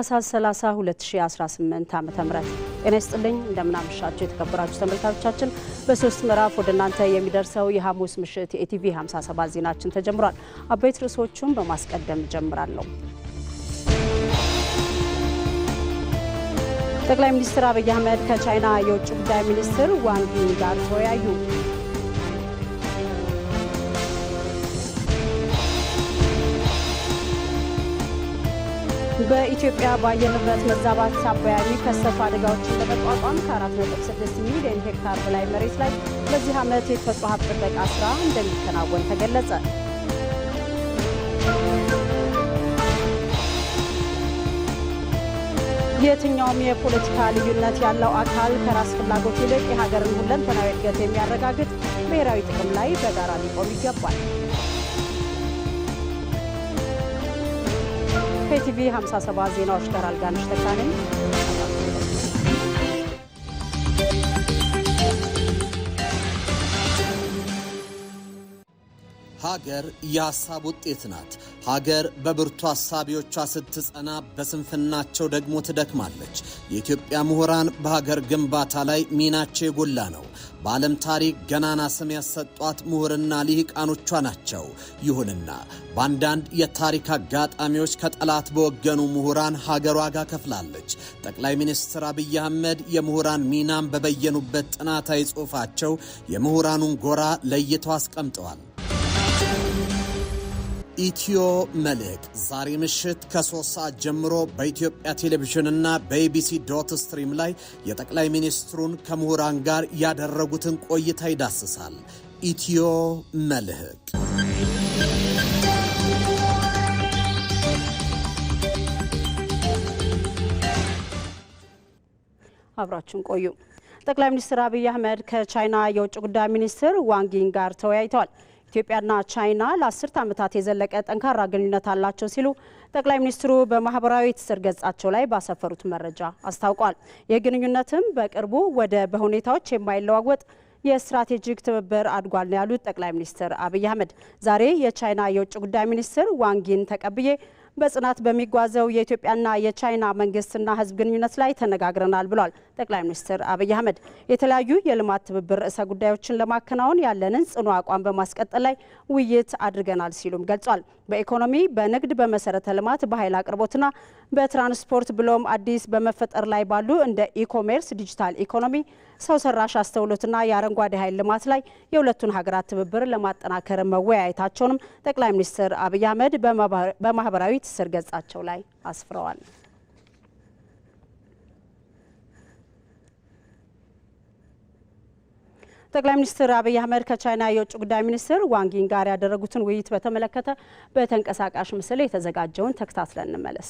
ታህሳስ 30 2018 ዓ.ም ጤና ይስጥልኝ እንደምን አመሻችሁ የተከበራችሁ ተመልካቾቻችን በሶስት ምዕራፍ ወደ እናንተ የሚደርሰው የሐሙስ ምሽት የኢቲቪ 57 ዜናችን ተጀምሯል። አበይት ርዕሶቹን በማስቀደም ጀምራለሁ። ጠቅላይ ሚኒስትር አብይ አህመድ ከቻይና የውጭ ጉዳይ ሚኒስትር ዋንግ ይ ጋር ተወያዩ። በኢትዮጵያ በአየር ንብረት መዛባት ሳቢያ የሚከሰቱ አደጋዎችን ለመቋቋም ከ4.6 ሚሊዮን ሄክታር በላይ መሬት ላይ በዚህ ዓመት የተፈጥሮ ሀብት ጥበቃ ስራ እንደሚከናወን ተገለጸ። የትኛውም የፖለቲካ ልዩነት ያለው አካል ከራስ ፍላጎት ይልቅ የሀገርን ሁለንተናዊ እድገት የሚያረጋግጥ ብሔራዊ ጥቅም ላይ በጋራ ሊቆም ይገባል። ከኢቲቪ 57 ዜናዎች ጋር አልጋነሽ ተካነኝ። ሀገር የሐሳብ ውጤት ናት። ሀገር በብርቱ ሐሳቢዎቿ ስትጸና በስንፍናቸው ደግሞ ትደክማለች። የኢትዮጵያ ምሁራን በሀገር ግንባታ ላይ ሚናቸው የጎላ ነው። በዓለም ታሪክ ገናና ስም ያሰጧት ምሁርና ልሂቃኖቿ ናቸው። ይሁንና በአንዳንድ የታሪክ አጋጣሚዎች ከጠላት በወገኑ ምሁራን ሀገር ዋጋ ከፍላለች። ጠቅላይ ሚኒስትር አብይ አህመድ የምሁራን ሚናን በበየኑበት ጥናታዊ ጽሑፋቸው የምሁራኑን ጎራ ለይተው አስቀምጠዋል። ኢትዮ መልሕቅ ዛሬ ምሽት ከ3 ሰዓት ጀምሮ በኢትዮጵያ ቴሌቪዥንና በኢቢሲ.ስትሪም ላይ የጠቅላይ ሚኒስትሩን ከምሁራን ጋር ያደረጉትን ቆይታ ይዳስሳል። ኢትዮ መልሕቅ አብራችሁን ቆዩ። ጠቅላይ ሚኒስትር አብይ አህመድ ከቻይና የውጭ ጉዳይ ሚኒስትር ዋንግ ይ ጋር ተወያይተዋል። ኢትዮጵያና ቻይና ለ10 ዓመታት የዘለቀ ጠንካራ ግንኙነት አላቸው ሲሉ ጠቅላይ ሚኒስትሩ በማህበራዊ ትስስር ገጻቸው ላይ ባሰፈሩት መረጃ አስታውቋል። የግንኙነትም በቅርቡ ወደ በሁኔታዎች የማይለዋወጥ የስትራቴጂክ ትብብር አድጓል ነው ያሉት ጠቅላይ ሚኒስትር አብይ አህመድ ዛሬ የቻይና የውጭ ጉዳይ ሚኒስትር ዋንግ ይን ተቀብዬ በጽናት በሚጓዘው የኢትዮጵያና የቻይና መንግስትና ህዝብ ግንኙነት ላይ ተነጋግረናል ብሏል። ጠቅላይ ሚኒስትር አብይ አህመድ የተለያዩ የልማት ትብብር ርዕሰ ጉዳዮችን ለማከናወን ያለንን ጽኑ አቋም በማስቀጠል ላይ ውይይት አድርገናል ሲሉም ገልጿል። በኢኮኖሚ፣ በንግድ፣ በመሰረተ ልማት፣ በኃይል አቅርቦትና በትራንስፖርት ብሎም አዲስ በመፈጠር ላይ ባሉ እንደ ኢኮሜርስ፣ ዲጂታል ኢኮኖሚ፣ ሰው ሰራሽ አስተውሎትና የአረንጓዴ ኃይል ልማት ላይ የሁለቱን ሀገራት ትብብር ለማጠናከር መወያየታቸውንም ጠቅላይ ሚኒስትር አብይ አህመድ በማህበራዊ ትስስር ገጻቸው ላይ አስፍረዋል። ጠቅላይ ሚኒስትር አብይ አህመድ ከቻይና የውጭ ጉዳይ ሚኒስትር ዋንግ ይ ጋር ያደረጉትን ውይይት በተመለከተ በተንቀሳቃሽ ምስል የተዘጋጀውን ተከታትለን እንመለስ።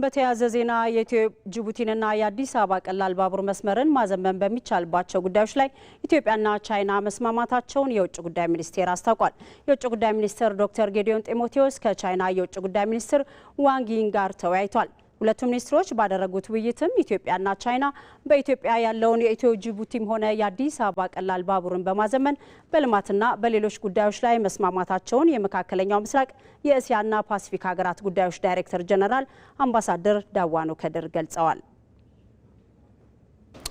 በተያያዘ ዜና የኢትዮ ጅቡቲንና የአዲስ አበባ ቀላል ባቡር መስመርን ማዘመን በሚቻልባቸው ጉዳዮች ላይ ኢትዮጵያና ቻይና መስማማታቸውን የውጭ ጉዳይ ሚኒስቴር አስታውቋል። የውጭ ጉዳይ ሚኒስትር ዶክተር ጌዲዮን ጢሞቴዎስ ከቻይና የውጭ ጉዳይ ሚኒስትር ዋንግ ይ ጋር ተወያይቷል። ሁለቱ ሚኒስትሮች ባደረጉት ውይይትም ኢትዮጵያና ቻይና በኢትዮጵያ ያለውን የኢትዮ ጅቡቲም ሆነ የአዲስ አበባ ቀላል ባቡርን በማዘመን በልማትና በሌሎች ጉዳዮች ላይ መስማማታቸውን የመካከለኛው ምስራቅ የእስያና ፓሲፊክ ሀገራት ጉዳዮች ዳይሬክተር ጀነራል አምባሳደር ዳዋኖ ከድር ገልጸዋል።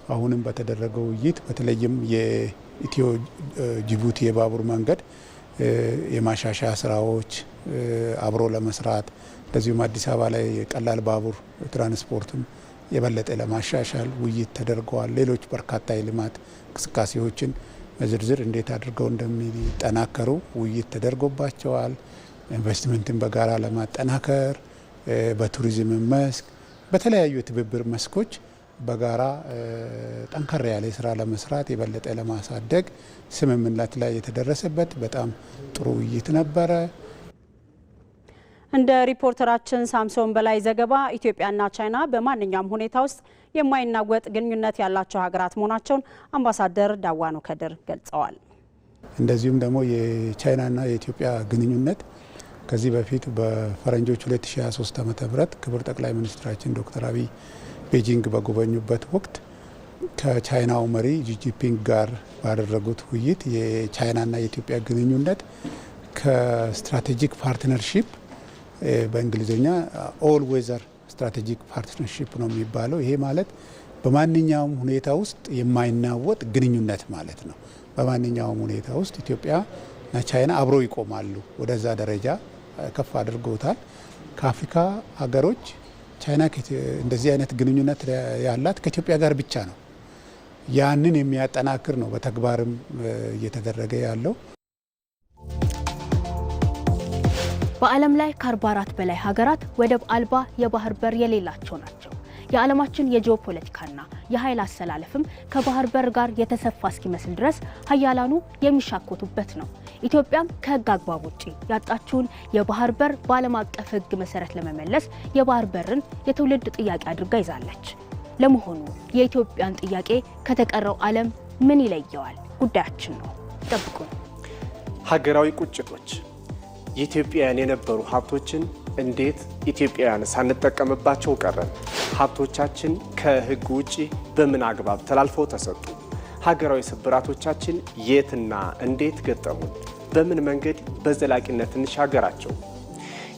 አሁንም በተደረገው ውይይት በተለይም የኢትዮ ጅቡቲ የባቡር መንገድ የማሻሻያ ስራዎች አብሮ ለመስራት እንደዚሁም አዲስ አበባ ላይ ቀላል ባቡር ትራንስፖርትም የበለጠ ለማሻሻል ውይይት ተደርገዋል። ሌሎች በርካታ የልማት እንቅስቃሴዎችን በዝርዝር እንዴት አድርገው እንደሚጠናከሩ ውይይት ተደርጎባቸዋል። ኢንቨስትመንትን በጋራ ለማጠናከር በቱሪዝም መስክ በተለያዩ የትብብር መስኮች በጋራ ጠንከር ያለ ስራ ለመስራት የበለጠ ለማሳደግ ስምምነት ላይ የተደረሰበት በጣም ጥሩ ውይይት ነበረ። እንደ ሪፖርተራችን ሳምሶን በላይ ዘገባ ኢትዮጵያና ቻይና በማንኛውም ሁኔታ ውስጥ የማይናወጥ ግንኙነት ያላቸው ሀገራት መሆናቸውን አምባሳደር ዳዋኖ ከድር ገልጸዋል። እንደዚሁም ደግሞ የቻይናና የኢትዮጵያ ግንኙነት ከዚህ በፊት በፈረንጆች 2023 ዓ.ም ክቡር ጠቅላይ ሚኒስትራችን ዶክተር አብይ ቤጂንግ በጎበኙበት ወቅት ከቻይናው መሪ ጂጂፒንግ ጋር ባደረጉት ውይይት የቻይናና የኢትዮጵያ ግንኙነት ከስትራቴጂክ ፓርትነርሺፕ በእንግሊዝኛ ኦል ዌዘር ስትራቴጂክ ፓርትነርሺፕ ነው የሚባለው። ይሄ ማለት በማንኛውም ሁኔታ ውስጥ የማይናወጥ ግንኙነት ማለት ነው። በማንኛውም ሁኔታ ውስጥ ኢትዮጵያና ቻይና አብሮ ይቆማሉ። ወደዛ ደረጃ ከፍ አድርገውታል። ከአፍሪካ ሀገሮች ቻይና እንደዚህ አይነት ግንኙነት ያላት ከኢትዮጵያ ጋር ብቻ ነው። ያንን የሚያጠናክር ነው በተግባርም እየተደረገ ያለው። በዓለም ላይ ከ44 በላይ ሀገራት ወደብ አልባ የባህር በር የሌላቸው ናቸው። የዓለማችን የጂኦፖለቲካና የኃይል አሰላለፍም ከባህር በር ጋር የተሰፋ እስኪመስል ድረስ ሀያላኑ የሚሻኮቱበት ነው። ኢትዮጵያም ከህግ አግባብ ውጪ ያጣችውን የባህር በር በዓለም አቀፍ ህግ መሰረት ለመመለስ የባህር በርን የትውልድ ጥያቄ አድርጋ ይዛለች። ለመሆኑ የኢትዮጵያን ጥያቄ ከተቀረው ዓለም ምን ይለየዋል? ጉዳያችን ነው። ጠብቁን። ሀገራዊ ቁጭቶች የኢትዮጵያውያን የነበሩ ሀብቶችን እንዴት ኢትዮጵያውያን ሳንጠቀምባቸው ቀረን? ሀብቶቻችን ከህግ ውጪ በምን አግባብ ተላልፈው ተሰጡ? ሀገራዊ ስብራቶቻችን የትና እንዴት ገጠሙን? በምን መንገድ በዘላቂነት እንሻገራቸው?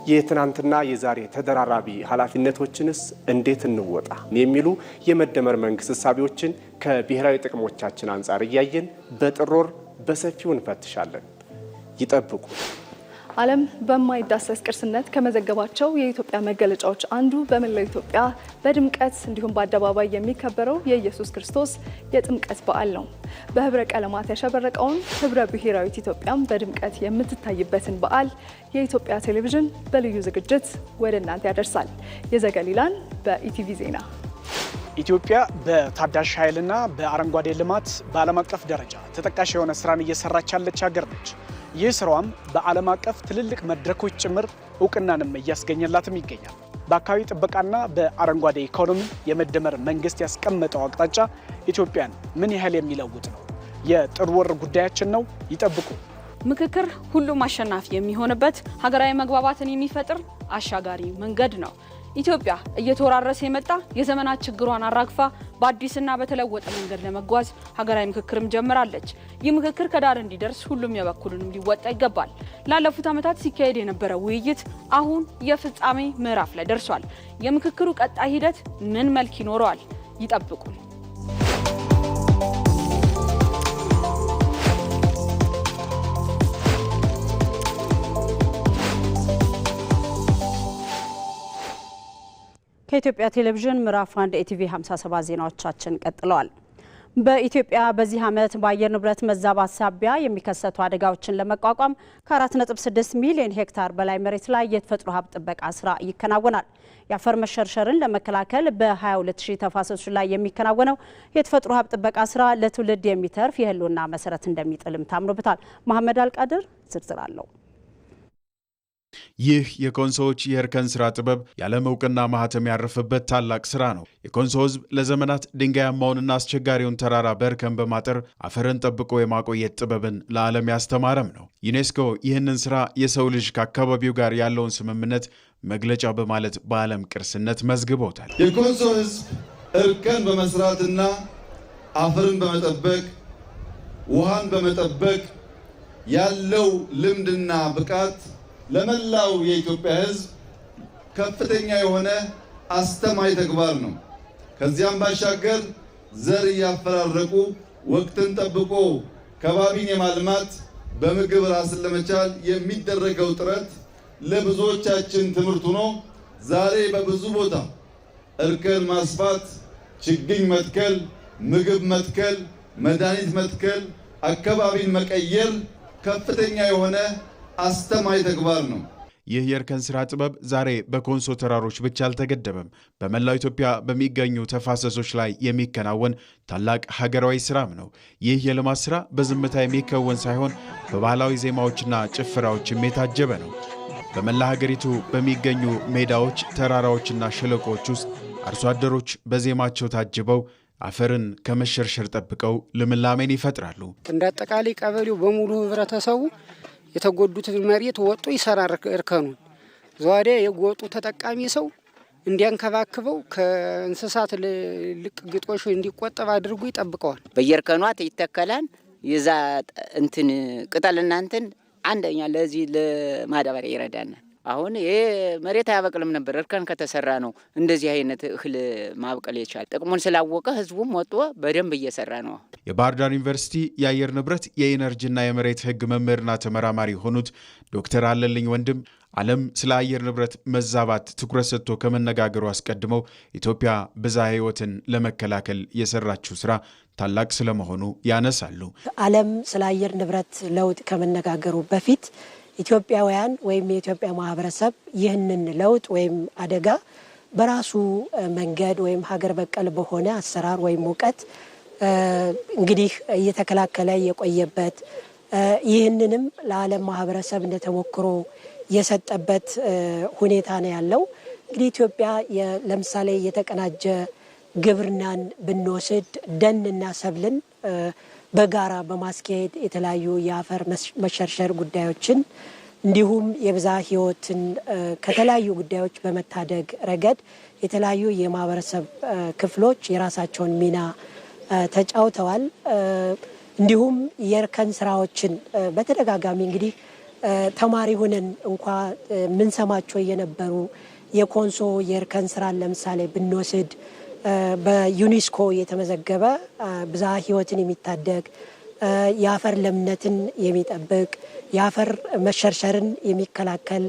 የትናንትና የዛሬ ተደራራቢ ኃላፊነቶችንስ እንዴት እንወጣ? የሚሉ የመደመር መንግስት እሳቤዎችን ከብሔራዊ ጥቅሞቻችን አንጻር እያየን በጥር ወር በሰፊው እንፈትሻለን። ይጠብቁ። ዓለም በማይዳሰስ ቅርስነት ከመዘገባቸው የኢትዮጵያ መገለጫዎች አንዱ በመላው ኢትዮጵያ በድምቀት እንዲሁም በአደባባይ የሚከበረው የኢየሱስ ክርስቶስ የጥምቀት በዓል ነው። በህብረ ቀለማት ያሸበረቀውን ህብረ ብሔራዊት ኢትዮጵያም በድምቀት የምትታይበትን በዓል የኢትዮጵያ ቴሌቪዥን በልዩ ዝግጅት ወደ እናንተ ያደርሳል። የዘገሊላን በኢቲቪ ዜና። ኢትዮጵያ በታዳሽ ኃይልና በአረንጓዴ ልማት በዓለም አቀፍ ደረጃ ተጠቃሽ የሆነ ስራን እየሰራች ያለች ሀገር ነች። ይህ ስራዋም በዓለም አቀፍ ትልልቅ መድረኮች ጭምር እውቅናንም እያስገኘላትም ይገኛል። በአካባቢ ጥበቃና በአረንጓዴ ኢኮኖሚ የመደመር መንግስት ያስቀመጠው አቅጣጫ ኢትዮጵያን ምን ያህል የሚለውጥ ነው? የጥር ወር ጉዳያችን ነው። ይጠብቁ። ምክክር ሁሉም አሸናፊ የሚሆንበት ሀገራዊ መግባባትን የሚፈጥር አሻጋሪ መንገድ ነው። ኢትዮጵያ እየተወራረሰ የመጣ የዘመናት ችግሯን አራግፋ በአዲስና በተለወጠ መንገድ ለመጓዝ ሀገራዊ ምክክርም ጀምራለች። ይህ ምክክር ከዳር እንዲደርስ ሁሉም የበኩሉንም ሊወጣ ይገባል። ላለፉት ዓመታት ሲካሄድ የነበረው ውይይት አሁን የፍጻሜ ምዕራፍ ላይ ደርሷል። የምክክሩ ቀጣይ ሂደት ምን መልክ ይኖረዋል? ይጠብቁን። ከኢትዮጵያ ቴሌቪዥን ምዕራፍ 1 ኢቲቪ 57 ዜናዎቻችን ቀጥለዋል። በኢትዮጵያ በዚህ ዓመት በአየር ንብረት መዛባት ሳቢያ የሚከሰቱ አደጋዎችን ለመቋቋም ከ4.6 ሚሊዮን ሄክታር በላይ መሬት ላይ የተፈጥሮ ሀብት ጥበቃ ስራ ይከናወናል። የአፈር መሸርሸርን ለመከላከል በ22000 ተፋሰሶች ላይ የሚከናወነው የተፈጥሮ ሀብት ጥበቃ ስራ ለትውልድ የሚተርፍ የህልውና መሰረት እንደሚጥልም ታምኖበታል። መሐመድ አልቃድር ዝርዝር አለው። ይህ የኮንሶዎች የእርከን ስራ ጥበብ ያለም እውቅና ማህተም ያረፈበት ታላቅ ስራ ነው። የኮንሶ ህዝብ ለዘመናት ድንጋያማውንና አስቸጋሪውን ተራራ በእርከን በማጠር አፈርን ጠብቆ የማቆየት ጥበብን ለዓለም ያስተማረም ነው። ዩኔስኮ ይህንን ስራ የሰው ልጅ ከአካባቢው ጋር ያለውን ስምምነት መግለጫ በማለት በዓለም ቅርስነት መዝግቦታል። የኮንሶ ህዝብ እርከን በመስራትና አፈርን በመጠበቅ ውሃን በመጠበቅ ያለው ልምድና ብቃት ለመላው የኢትዮጵያ ህዝብ ከፍተኛ የሆነ አስተማሪ ተግባር ነው። ከዚያም ባሻገር ዘር ያፈራረቁ ወቅትን ጠብቆ ከባቢን የማልማት በምግብ ራስን ለመቻል የሚደረገው ጥረት ለብዙዎቻችን ትምህርት ሆኖ ዛሬ በብዙ ቦታ እርከን ማስፋት፣ ችግኝ መትከል፣ ምግብ መትከል፣ መድኃኒት መትከል፣ አካባቢን መቀየር ከፍተኛ የሆነ አስተማሪ ተግባር ነው። ይህ የእርከን ስራ ጥበብ ዛሬ በኮንሶ ተራሮች ብቻ አልተገደበም። በመላው ኢትዮጵያ በሚገኙ ተፋሰሶች ላይ የሚከናወን ታላቅ ሀገራዊ ስራም ነው። ይህ የልማት ስራ በዝምታ የሚከወን ሳይሆን በባህላዊ ዜማዎችና ጭፈራዎችም የታጀበ ነው። በመላ ሀገሪቱ በሚገኙ ሜዳዎች፣ ተራራዎችና ሸለቆዎች ውስጥ አርሶ አደሮች በዜማቸው ታጅበው አፈርን ከመሸርሸር ጠብቀው ልምላሜን ይፈጥራሉ። እንደ አጠቃላይ ቀበሌው በሙሉ ህብረተሰቡ የተጎዱትን መሬት ወጥቶ ይሰራል። እርከኑን ዘዋዴ የጎጡ ተጠቃሚ ሰው እንዲያንከባክበው ከእንስሳት ልቅ ግጦሽ እንዲቆጠብ አድርጎ ይጠብቀዋል። በየእርከኗት ይተከላል። ይዛ እንትን ቅጠልና እንትን አንደኛ ለዚህ ለማዳበሪያ ይረዳናል። አሁን ይሄ መሬት አያበቅልም ነበር። እርከን ከተሰራ ነው እንደዚህ አይነት እህል ማብቀል የቻለ። ጥቅሙን ስላወቀ ህዝቡም ወጥቶ በደንብ እየሰራ ነው። የባህር ዳር ዩኒቨርሲቲ የአየር ንብረት የኢነርጂና የመሬት ህግ መምህርና ተመራማሪ የሆኑት ዶክተር አለልኝ ወንድም ዓለም ስለ አየር ንብረት መዛባት ትኩረት ሰጥቶ ከመነጋገሩ አስቀድመው ኢትዮጵያ ብዝሃ ህይወትን ለመከላከል የሰራችው ስራ ታላቅ ስለመሆኑ ያነሳሉ። ዓለም ስለ አየር ንብረት ለውጥ ከመነጋገሩ በፊት ኢትዮጵያውያን ወይም የኢትዮጵያ ማህበረሰብ ይህንን ለውጥ ወይም አደጋ በራሱ መንገድ ወይም ሀገር በቀል በሆነ አሰራር ወይም እውቀት እንግዲህ እየተከላከለ የቆየበት ይህንንም ለዓለም ማህበረሰብ እንደተሞክሮ የሰጠበት ሁኔታ ነው ያለው። እንግዲህ ኢትዮጵያ ለምሳሌ የተቀናጀ ግብርናን ብንወስድ ደንና ሰብልን በጋራ በማስካሄድ የተለያዩ የአፈር መሸርሸር ጉዳዮችን እንዲሁም የብዝሃ ህይወትን ከተለያዩ ጉዳዮች በመታደግ ረገድ የተለያዩ የማህበረሰብ ክፍሎች የራሳቸውን ሚና ተጫውተዋል። እንዲሁም የእርከን ስራዎችን በተደጋጋሚ እንግዲህ ተማሪ ሆነን እንኳ ምን ሰማቸው የነበሩ የኮንሶ የእርከን ስራን ለምሳሌ ብንወስድ በዩኔስኮ የተመዘገበ ብዝሃ ህይወትን የሚታደግ የአፈር ለምነትን የሚጠብቅ የአፈር መሸርሸርን የሚከላከል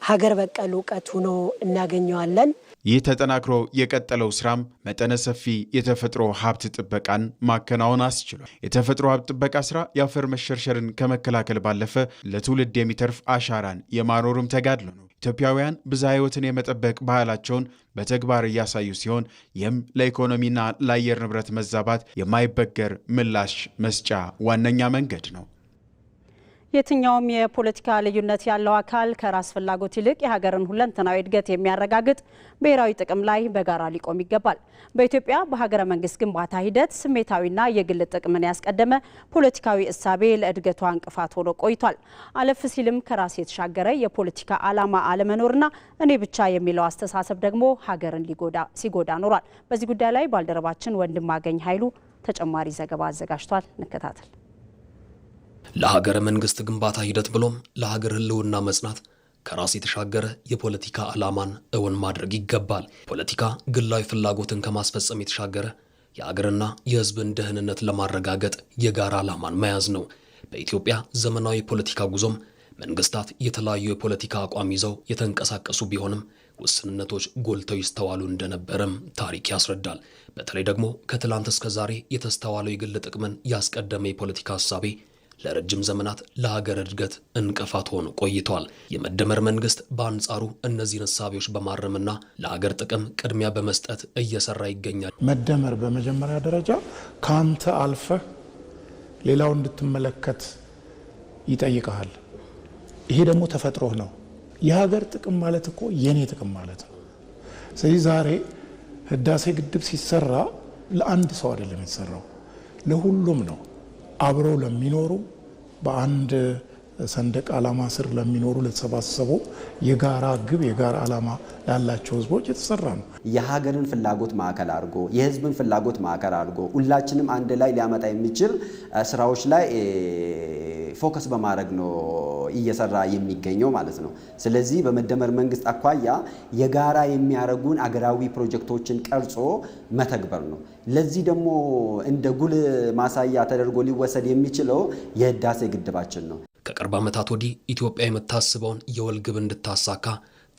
ሀገር በቀል እውቀት ሆኖ እናገኘዋለን። ይህ ተጠናክሮ የቀጠለው ስራም መጠነ ሰፊ የተፈጥሮ ሀብት ጥበቃን ማከናወን አስችሏል። የተፈጥሮ ሀብት ጥበቃ ስራ የአፈር መሸርሸርን ከመከላከል ባለፈ ለትውልድ የሚተርፍ አሻራን የማኖርም ተጋድሎ ነው። ኢትዮጵያውያን ብዝሃ ህይወትን የመጠበቅ ባህላቸውን በተግባር እያሳዩ ሲሆን ይህም ለኢኮኖሚና ለአየር ንብረት መዛባት የማይበገር ምላሽ መስጫ ዋነኛ መንገድ ነው። የትኛውም የፖለቲካ ልዩነት ያለው አካል ከራስ ፍላጎት ይልቅ የሀገርን ሁለንተናዊ እድገት የሚያረጋግጥ ብሔራዊ ጥቅም ላይ በጋራ ሊቆም ይገባል። በኢትዮጵያ በሀገረ መንግስት ግንባታ ሂደት ስሜታዊና የግል ጥቅምን ያስቀደመ ፖለቲካዊ እሳቤ ለእድገቷ እንቅፋት ሆኖ ቆይቷል። አለፍ ሲልም ከራስ የተሻገረ የፖለቲካ ዓላማ አለመኖርና እኔ ብቻ የሚለው አስተሳሰብ ደግሞ ሀገርን ሲጎዳ ኖሯል። በዚህ ጉዳይ ላይ ባልደረባችን ወንድማገኝ ኃይሉ ተጨማሪ ዘገባ አዘጋጅቷል። እንከታተል። ለሀገረ መንግስት ግንባታ ሂደት ብሎም ለሀገር ህልውና መጽናት ከራስ የተሻገረ የፖለቲካ ዓላማን እውን ማድረግ ይገባል። ፖለቲካ ግላዊ ፍላጎትን ከማስፈጸም የተሻገረ የሀገርና የህዝብን ደህንነት ለማረጋገጥ የጋራ ዓላማን መያዝ ነው። በኢትዮጵያ ዘመናዊ ፖለቲካ ጉዞም መንግስታት የተለያዩ የፖለቲካ አቋም ይዘው የተንቀሳቀሱ ቢሆንም ውስንነቶች ጎልተው ይስተዋሉ እንደነበረም ታሪክ ያስረዳል። በተለይ ደግሞ ከትላንት እስከ ዛሬ የተስተዋለው የግል ጥቅምን ያስቀደመ የፖለቲካ ሐሳቤ ለረጅም ዘመናት ለሀገር እድገት እንቅፋት ሆኖ ቆይቷል። የመደመር መንግስት በአንጻሩ እነዚህን ሐሳቤዎች በማረምና ለሀገር ጥቅም ቅድሚያ በመስጠት እየሰራ ይገኛል። መደመር በመጀመሪያ ደረጃ ካንተ አልፈህ ሌላው እንድትመለከት ይጠይቃል። ይሄ ደግሞ ተፈጥሮህ ነው። የሀገር ጥቅም ማለት እኮ የኔ ጥቅም ማለት ነው። ስለዚህ ዛሬ ህዳሴ ግድብ ሲሰራ ለአንድ ሰው አይደለም የተሰራው፣ ለሁሉም ነው። አብረው ለሚኖሩ በአንድ ሰንደቅ ዓላማ ስር ለሚኖሩ ለተሰባሰቡ የጋራ ግብ የጋራ ዓላማ ላላቸው ህዝቦች የተሰራ ነው። የሀገርን ፍላጎት ማዕከል አድርጎ የህዝብን ፍላጎት ማዕከል አድርጎ ሁላችንም አንድ ላይ ሊያመጣ የሚችል ስራዎች ላይ ፎከስ በማድረግ ነው እየሰራ የሚገኘው ማለት ነው። ስለዚህ በመደመር መንግስት አኳያ የጋራ የሚያረጉን አገራዊ ፕሮጀክቶችን ቀርጾ መተግበር ነው። ለዚህ ደግሞ እንደ ጉል ማሳያ ተደርጎ ሊወሰድ የሚችለው የህዳሴ ግድባችን ነው። ከቅርብ ዓመታት ወዲህ ኢትዮጵያ የምታስበውን የወል ግብ እንድታሳካ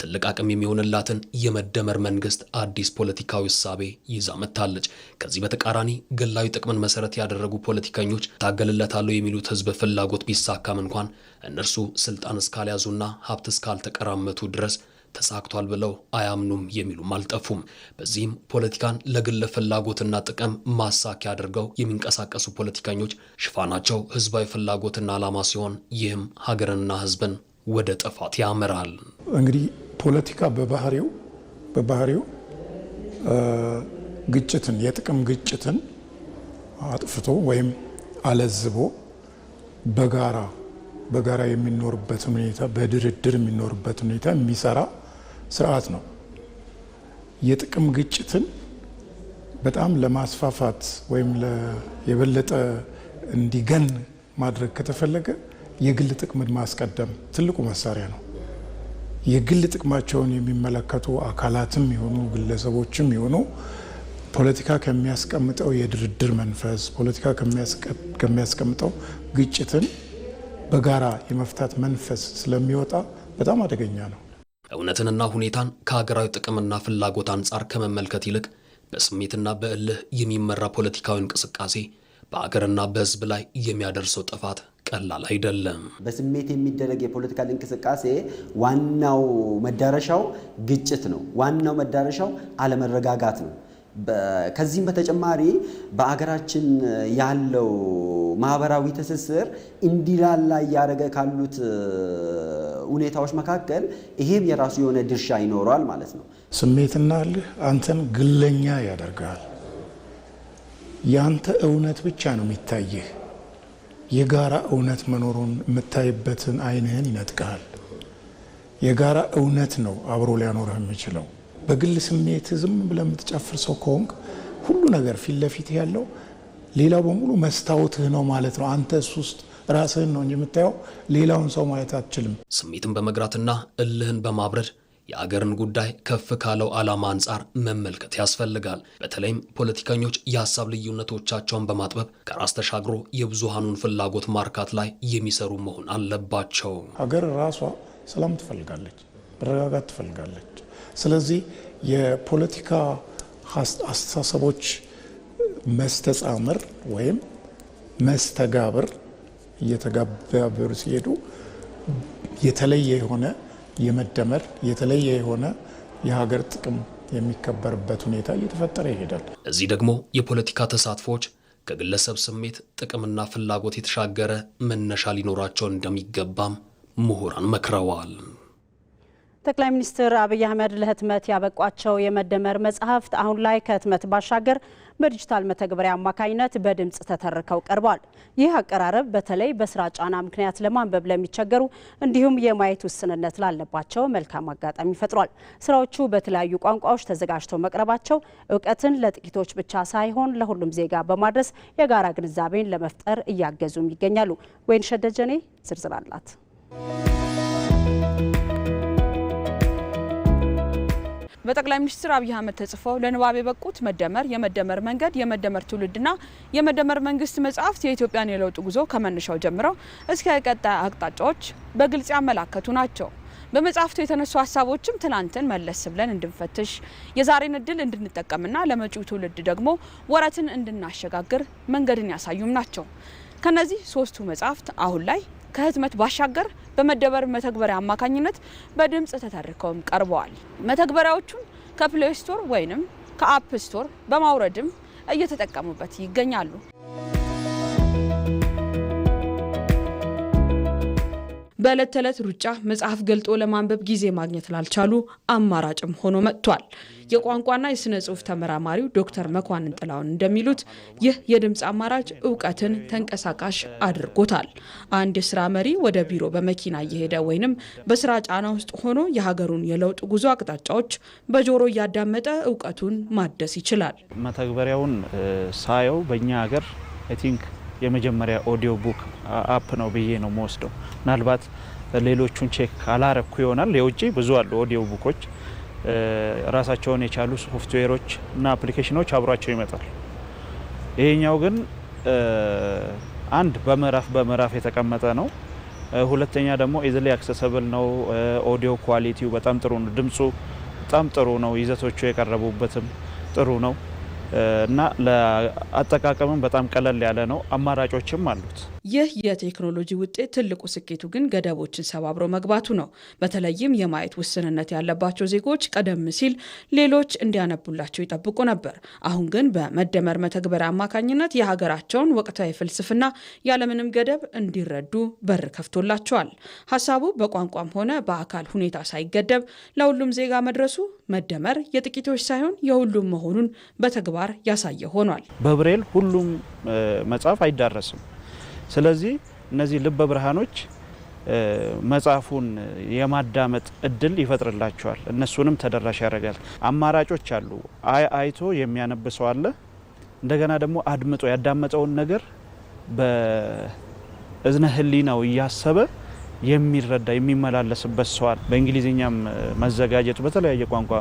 ትልቅ አቅም የሚሆንላትን የመደመር መንግስት አዲስ ፖለቲካዊ እሳቤ ይዛ መጥታለች። ከዚህ በተቃራኒ ግላዊ ጥቅምን መሰረት ያደረጉ ፖለቲከኞች ታገልለታሉ የሚሉት ህዝብ ፍላጎት ቢሳካም እንኳን እነርሱ ስልጣን እስካልያዙና ሀብት እስካልተቀራመቱ ድረስ ተሳክቷል ብለው አያምኑም የሚሉም አልጠፉም። በዚህም ፖለቲካን ለግል ፍላጎትና ጥቅም ማሳኪያ አድርገው የሚንቀሳቀሱ ፖለቲከኞች ሽፋናቸው ህዝባዊ ፍላጎትና ዓላማ ሲሆን ይህም ሀገርንና ህዝብን ወደ ጥፋት ያመራል። እንግዲህ ፖለቲካ በባህሪው ግጭትን የጥቅም ግጭትን አጥፍቶ ወይም አለዝቦ በጋራ የሚኖርበትን ሁኔታ በድርድር የሚኖርበትን ሁኔታ የሚሰራ ስርዓት ነው። የጥቅም ግጭትን በጣም ለማስፋፋት ወይም የበለጠ እንዲገን ማድረግ ከተፈለገ የግል ጥቅምን ማስቀደም ትልቁ መሳሪያ ነው። የግል ጥቅማቸውን የሚመለከቱ አካላትም ይሆኑ ግለሰቦችም ይሆኑ ፖለቲካ ከሚያስቀምጠው የድርድር መንፈስ ፖለቲካ ከሚያስቀምጠው ግጭትን በጋራ የመፍታት መንፈስ ስለሚወጣ በጣም አደገኛ ነው። እውነትንና ሁኔታን ከሀገራዊ ጥቅምና ፍላጎት አንጻር ከመመልከት ይልቅ በስሜትና በእልህ የሚመራ ፖለቲካዊ እንቅስቃሴ በአገርና በህዝብ ላይ የሚያደርሰው ጥፋት ቀላል አይደለም። በስሜት የሚደረግ የፖለቲካል እንቅስቃሴ ዋናው መዳረሻው ግጭት ነው። ዋናው መዳረሻው አለመረጋጋት ነው። ከዚህም በተጨማሪ በአገራችን ያለው ማህበራዊ ትስስር እንዲላላ ያረገ ካሉት ሁኔታዎች መካከል ይሄም የራሱ የሆነ ድርሻ ይኖራል ማለት ነው። ስሜትና እልህ አንተን ግለኛ ያደርጋል። ያንተ እውነት ብቻ ነው የሚታየህ። የጋራ እውነት መኖሩን የምታይበትን አይንህን ይነጥቃል። የጋራ እውነት ነው አብሮ ሊያኖርህ የሚችለው። በግል ስሜት ዝም ብለህ የምትጨፍር ሰው ከሆንክ ሁሉ ነገር ፊት ለፊት ያለው ሌላው በሙሉ መስታወትህ ነው ማለት ነው። አንተ እሱ ውስጥ ራስህን ነው እንጂ የምታየው ሌላውን ሰው ማየት አትችልም። ስሜትን በመግራትና እልህን በማብረድ የአገርን ጉዳይ ከፍ ካለው ዓላማ አንጻር መመልከት ያስፈልጋል። በተለይም ፖለቲከኞች የሀሳብ ልዩነቶቻቸውን በማጥበብ ከራስ ተሻግሮ የብዙሃኑን ፍላጎት ማርካት ላይ የሚሰሩ መሆን አለባቸው። ሀገር ራሷ ሰላም ትፈልጋለች፣ መረጋጋት ትፈልጋለች። ስለዚህ የፖለቲካ አስተሳሰቦች መስተጻምር ወይም መስተጋብር እየተጋበሩ ሲሄዱ የተለየ የሆነ የመደመር የተለየ የሆነ የሀገር ጥቅም የሚከበርበት ሁኔታ እየተፈጠረ ይሄዳል። እዚህ ደግሞ የፖለቲካ ተሳትፎች ከግለሰብ ስሜት ጥቅምና ፍላጎት የተሻገረ መነሻ ሊኖራቸው እንደሚገባም ምሁራን መክረዋል። ጠቅላይ ሚኒስትር አብይ አህመድ ለህትመት ያበቋቸው የመደመር መጽሐፍት አሁን ላይ ከህትመት ባሻገር በዲጂታል መተግበሪያ አማካኝነት በድምጽ ተተርከው ቀርበዋል። ይህ አቀራረብ በተለይ በስራ ጫና ምክንያት ለማንበብ ለሚቸገሩ እንዲሁም የማየት ውስንነት ላለባቸው መልካም አጋጣሚ ፈጥሯል። ስራዎቹ በተለያዩ ቋንቋዎች ተዘጋጅተው መቅረባቸው እውቀትን ለጥቂቶች ብቻ ሳይሆን ለሁሉም ዜጋ በማድረስ የጋራ ግንዛቤን ለመፍጠር እያገዙም ይገኛሉ። ወይንሸት ደጀኔ ዝርዝር አላት። በጠቅላይ ሚኒስትር አብይ አህመድ ተጽፈው ለንባብ የበቁት መደመር፣ የመደመር መንገድ፣ የመደመር ትውልድና የመደመር መንግስት መጽሐፍት የኢትዮጵያን የለውጥ ጉዞ ከመነሻው ጀምረው እስከ ቀጣይ አቅጣጫዎች በግልጽ ያመላከቱ ናቸው። በመጽሐፍቱ የተነሱ ሀሳቦችም ትናንትን መለስ ብለን እንድንፈትሽ፣ የዛሬን እድል እንድንጠቀምና ለመጪው ትውልድ ደግሞ ወረትን እንድናሸጋግር መንገድን ያሳዩም ናቸው። ከነዚህ ሶስቱ መጽሐፍት አሁን ላይ ከህትመት ባሻገር በመደመር መተግበሪያ አማካኝነት በድምጽ ተተርከውም ቀርበዋል። መተግበሪያዎቹን ከፕሌይ ስቶር ወይንም ከአፕ ስቶር በማውረድም እየተጠቀሙበት ይገኛሉ። በዕለት ተዕለት ሩጫ መጽሐፍ ገልጦ ለማንበብ ጊዜ ማግኘት ላልቻሉ አማራጭም ሆኖ መጥቷል። የቋንቋና የስነ ጽሑፍ ተመራማሪው ዶክተር መኳንን ጥላውን እንደሚሉት ይህ የድምጽ አማራጭ ዕውቀትን ተንቀሳቃሽ አድርጎታል። አንድ የስራ መሪ ወደ ቢሮ በመኪና እየሄደ ወይንም በስራ ጫና ውስጥ ሆኖ የሀገሩን የለውጥ ጉዞ አቅጣጫዎች በጆሮ እያዳመጠ ዕውቀቱን ማደስ ይችላል። መተግበሪያውን ሳየው በእኛ ሀገር አይ ቲንክ የመጀመሪያ ኦዲዮ ቡክ አፕ ነው ብዬ ነው የምወስደው። ምናልባት ሌሎቹን ቼክ አላረኩ ይሆናል። የውጭ ብዙ አሉ ኦዲዮ ቡኮች ራሳቸውን የቻሉ ሶፍትዌሮች እና አፕሊኬሽኖች አብሯቸው ይመጣል። ይሄኛው ግን አንድ በምዕራፍ የተቀመጠ ነው። ሁለተኛ ደግሞ ኢዚሊ አክሰሰብል ነው። ኦዲዮ ኳሊቲው በጣም ጥሩ ነው። ድምጹ በጣም ጥሩ ነው። ይዘቶቹ የቀረቡበትም ጥሩ ነው እና ለአጠቃቀምም በጣም ቀለል ያለ ነው። አማራጮችም አሉት። ይህ የቴክኖሎጂ ውጤት ትልቁ ስኬቱ ግን ገደቦችን ሰባብሮ መግባቱ ነው። በተለይም የማየት ውስንነት ያለባቸው ዜጎች ቀደም ሲል ሌሎች እንዲያነቡላቸው ይጠብቁ ነበር። አሁን ግን በመደመር መተግበሪያ አማካኝነት የሀገራቸውን ወቅታዊ ፍልስፍና ያለምንም ገደብ እንዲረዱ በር ከፍቶላቸዋል። ሀሳቡ በቋንቋም ሆነ በአካል ሁኔታ ሳይገደብ ለሁሉም ዜጋ መድረሱ መደመር የጥቂቶች ሳይሆን የሁሉም መሆኑን በተግባር ያሳየ ሆኗል። በብሬል ሁሉም መጽሐፍ አይዳረስም። ስለዚህ እነዚህ ልበ ብርሃኖች መጽሐፉን የማዳመጥ እድል ይፈጥርላቸዋል። እነሱንም ተደራሽ ያደርጋል። አማራጮች አሉ። አይቶ የሚያነብሰው አለ። እንደገና ደግሞ አድምጦ ያዳመጠውን ነገር በእዝነ ህሊናው እያሰበ የሚረዳ የሚመላለስበት ሰዋል። በእንግሊዝኛም መዘጋጀቱ በተለያየ ቋንቋ